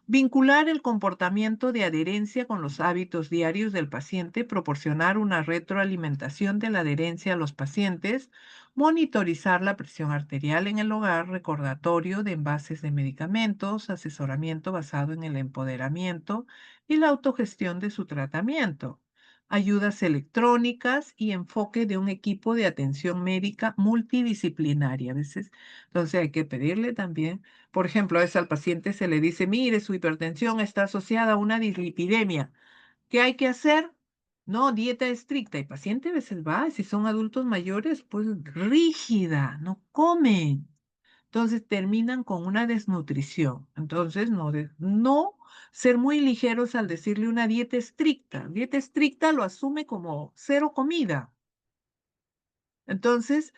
Vincular el comportamiento de adherencia con los hábitos diarios del paciente, proporcionar una retroalimentación de la adherencia a los pacientes, monitorizar la presión arterial en el hogar, recordatorio de envases de medicamentos, asesoramiento basado en el empoderamiento y la autogestión de su tratamiento, ayudas electrónicas y enfoque de un equipo de atención médica multidisciplinaria. A veces, entonces hay que pedirle también por ejemplo, a veces al paciente se le dice, mire, su hipertensión está asociada a una dislipidemia. ¿Qué hay que hacer? No, dieta estricta. Y paciente a veces va, si son adultos mayores, pues rígida, no comen. Entonces terminan con una desnutrición. Entonces, no ser muy ligeros al decirle una dieta estricta. Dieta estricta lo asume como cero comida. Entonces,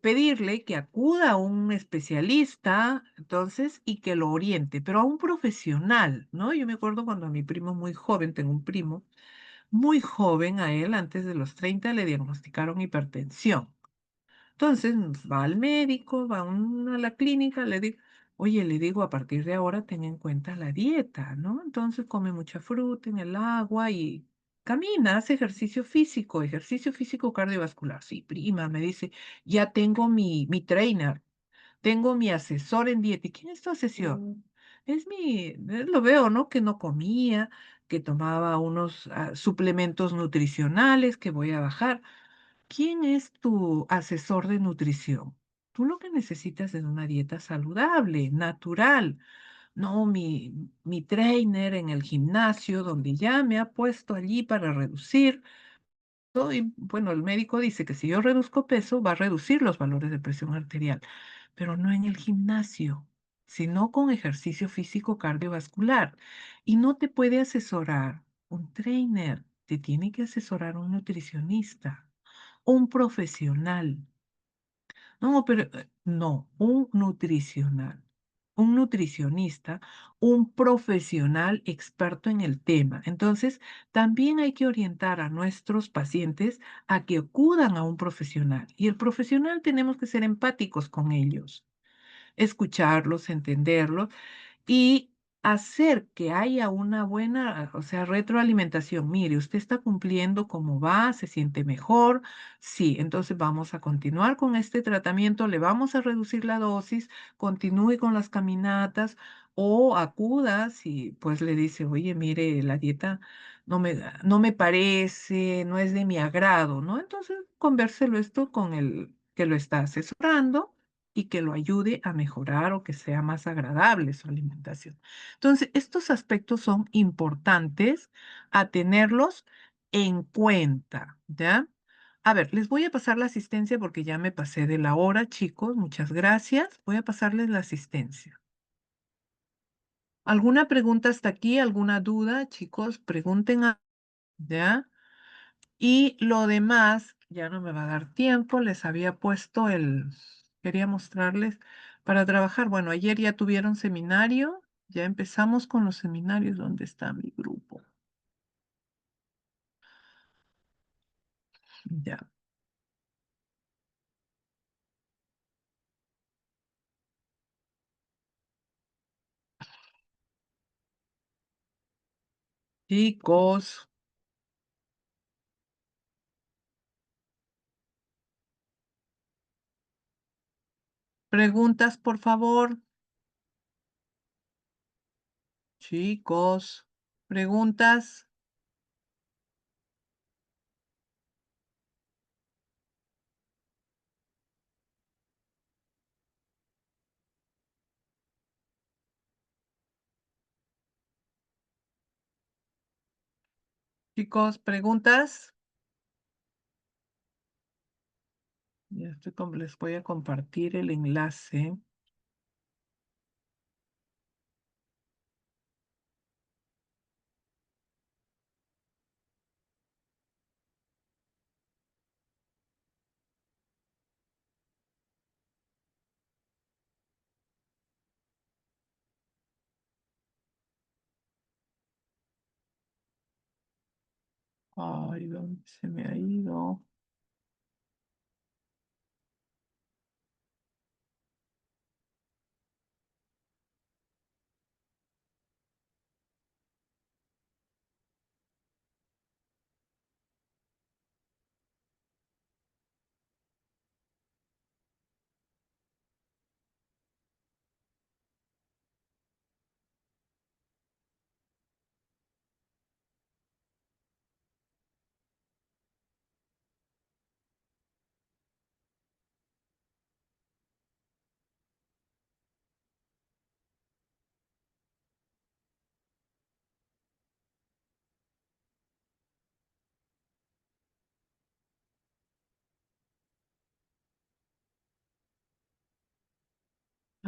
pedirle que acuda a un especialista, entonces, y que lo oriente, pero a un profesional, ¿no? Yo me acuerdo cuando a mi primo muy joven, tengo un primo, muy joven a él, antes de los 30, le diagnosticaron hipertensión. Entonces va al médico, a la clínica, le digo, oye, le digo, a partir de ahora ten en cuenta la dieta, ¿no? Entonces come mucha fruta en el agua y camina, hace ejercicio físico cardiovascular. Sí, prima, me dice, ya tengo mi trainer, tengo mi asesor en dieta. ¿Y quién es tu asesor? Es lo veo, ¿no? Que no comía, que tomaba unos suplementos nutricionales, que voy a bajar. ¿quién es tu asesor de nutrición? Tú lo que necesitas es una dieta saludable, natural. No, mi trainer en el gimnasio, donde ya me ha puesto allí para reducir. Y bueno, el médico dice que si yo reduzco peso, va a reducir los valores de presión arterial, pero no en el gimnasio, sino con ejercicio físico cardiovascular. Y no te puede asesorar un trainer, te tiene que asesorar un nutricionista, un profesional. No, pero no, un nutricional, un nutricionista, un profesional experto en el tema. Entonces, también hay que orientar a nuestros pacientes a que acudan a un profesional. Y el profesional tenemos que ser empáticos con ellos, escucharlos, entenderlos y hacer que haya una buena, o sea, retroalimentación. Mire, usted está cumpliendo como va, se siente mejor. Sí, entonces vamos a continuar con este tratamiento, le vamos a reducir la dosis, continúe con las caminatas o acuda si pues le dice, oye, mire, la dieta no me parece, no es de mi agrado, ¿no? Entonces, convérselo esto con el que lo está asesorando y que lo ayude a mejorar o que sea más agradable su alimentación. Entonces, estos aspectos son importantes a tenerlos en cuenta, ¿ya? A ver, les voy a pasar la asistencia porque ya me pasé de la hora, chicos. Muchas gracias. Voy a pasarles la asistencia. ¿Alguna pregunta hasta aquí? ¿Alguna duda, chicos? Pregunten, ¿ya? Y lo demás, ya no me va a dar tiempo, les había puesto quería mostrarles para trabajar. Bueno, ayer ya tuvieron seminario, ya empezamos con los seminarios. ¿Dónde está mi grupo? Ya. Chicos, preguntas, por favor. Chicos, preguntas. Chicos, preguntas. Ya estoy les voy a compartir el enlace. Ay, ¿dónde se me ha ido?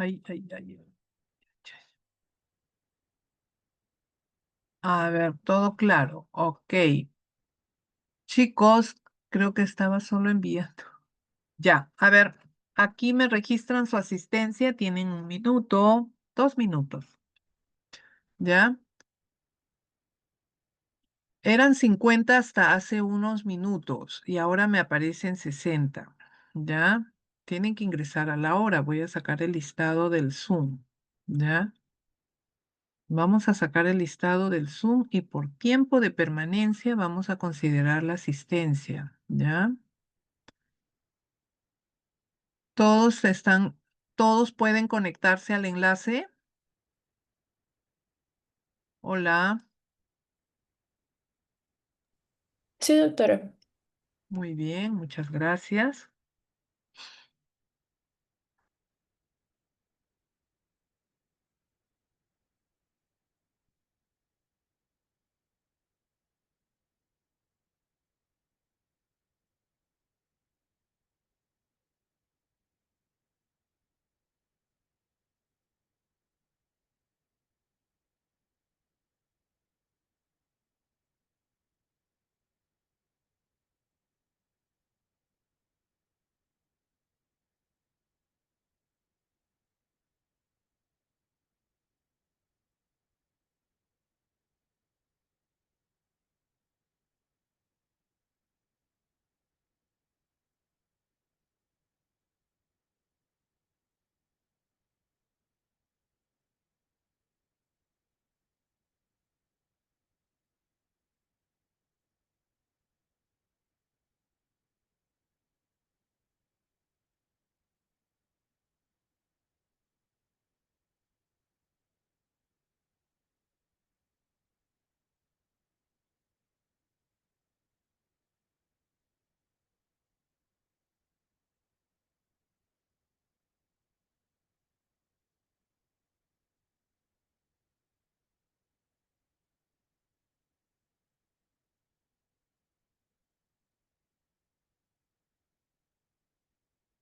Ay, ay, ay, ay. A ver, todo claro. Ok. Chicos, creo que estaba solo enviando. Ya, a ver, aquí me registran su asistencia. Tienen 1 minuto, 2 minutos. ¿Ya? Eran 50 hasta hace unos minutos y ahora me aparecen 60. ¿Ya? Tienen que ingresar a la hora. Voy a sacar el listado del Zoom. ¿Ya? Vamos a sacar el listado del Zoom y por tiempo de permanencia vamos a considerar la asistencia. ¿Ya? Todos están, todos pueden conectarse al enlace. Hola. Sí, doctora. Muy bien, muchas gracias.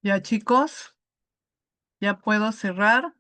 Ya, chicos, ya puedo cerrar.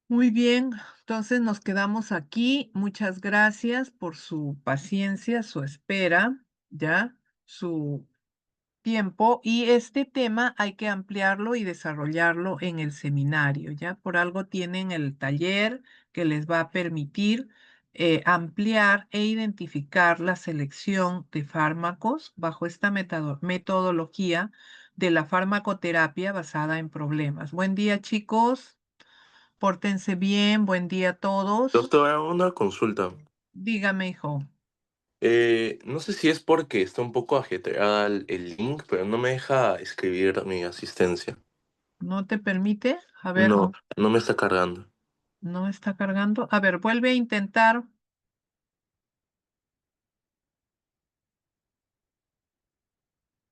Muy bien, entonces nos quedamos aquí. Muchas gracias por su paciencia, su espera, ya, su tiempo. Y este tema hay que ampliarlo y desarrollarlo en el seminario, ya. Por algo tienen el taller que les va a permitir ampliar e identificar la selección de fármacos bajo esta metodología de la farmacoterapia basada en problemas. Buen día, chicos. Pórtense bien, buen día a todos. Doctora, una consulta. Dígame, hijo, No sé si es porque está un poco ajetreada el link, pero no me deja escribir mi asistencia. ¿no te permite? A ver, No, no me está cargando. no está cargando. A ver, vuelve a intentar.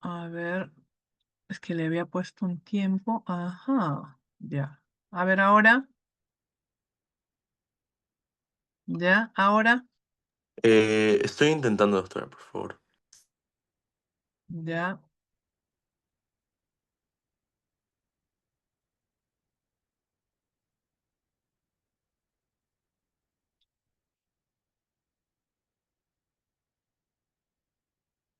A ver, es que le había puesto un tiempo. Ajá, ya. A ver, ahora, ya, ahora, Estoy intentando, doctora, por favor. ya.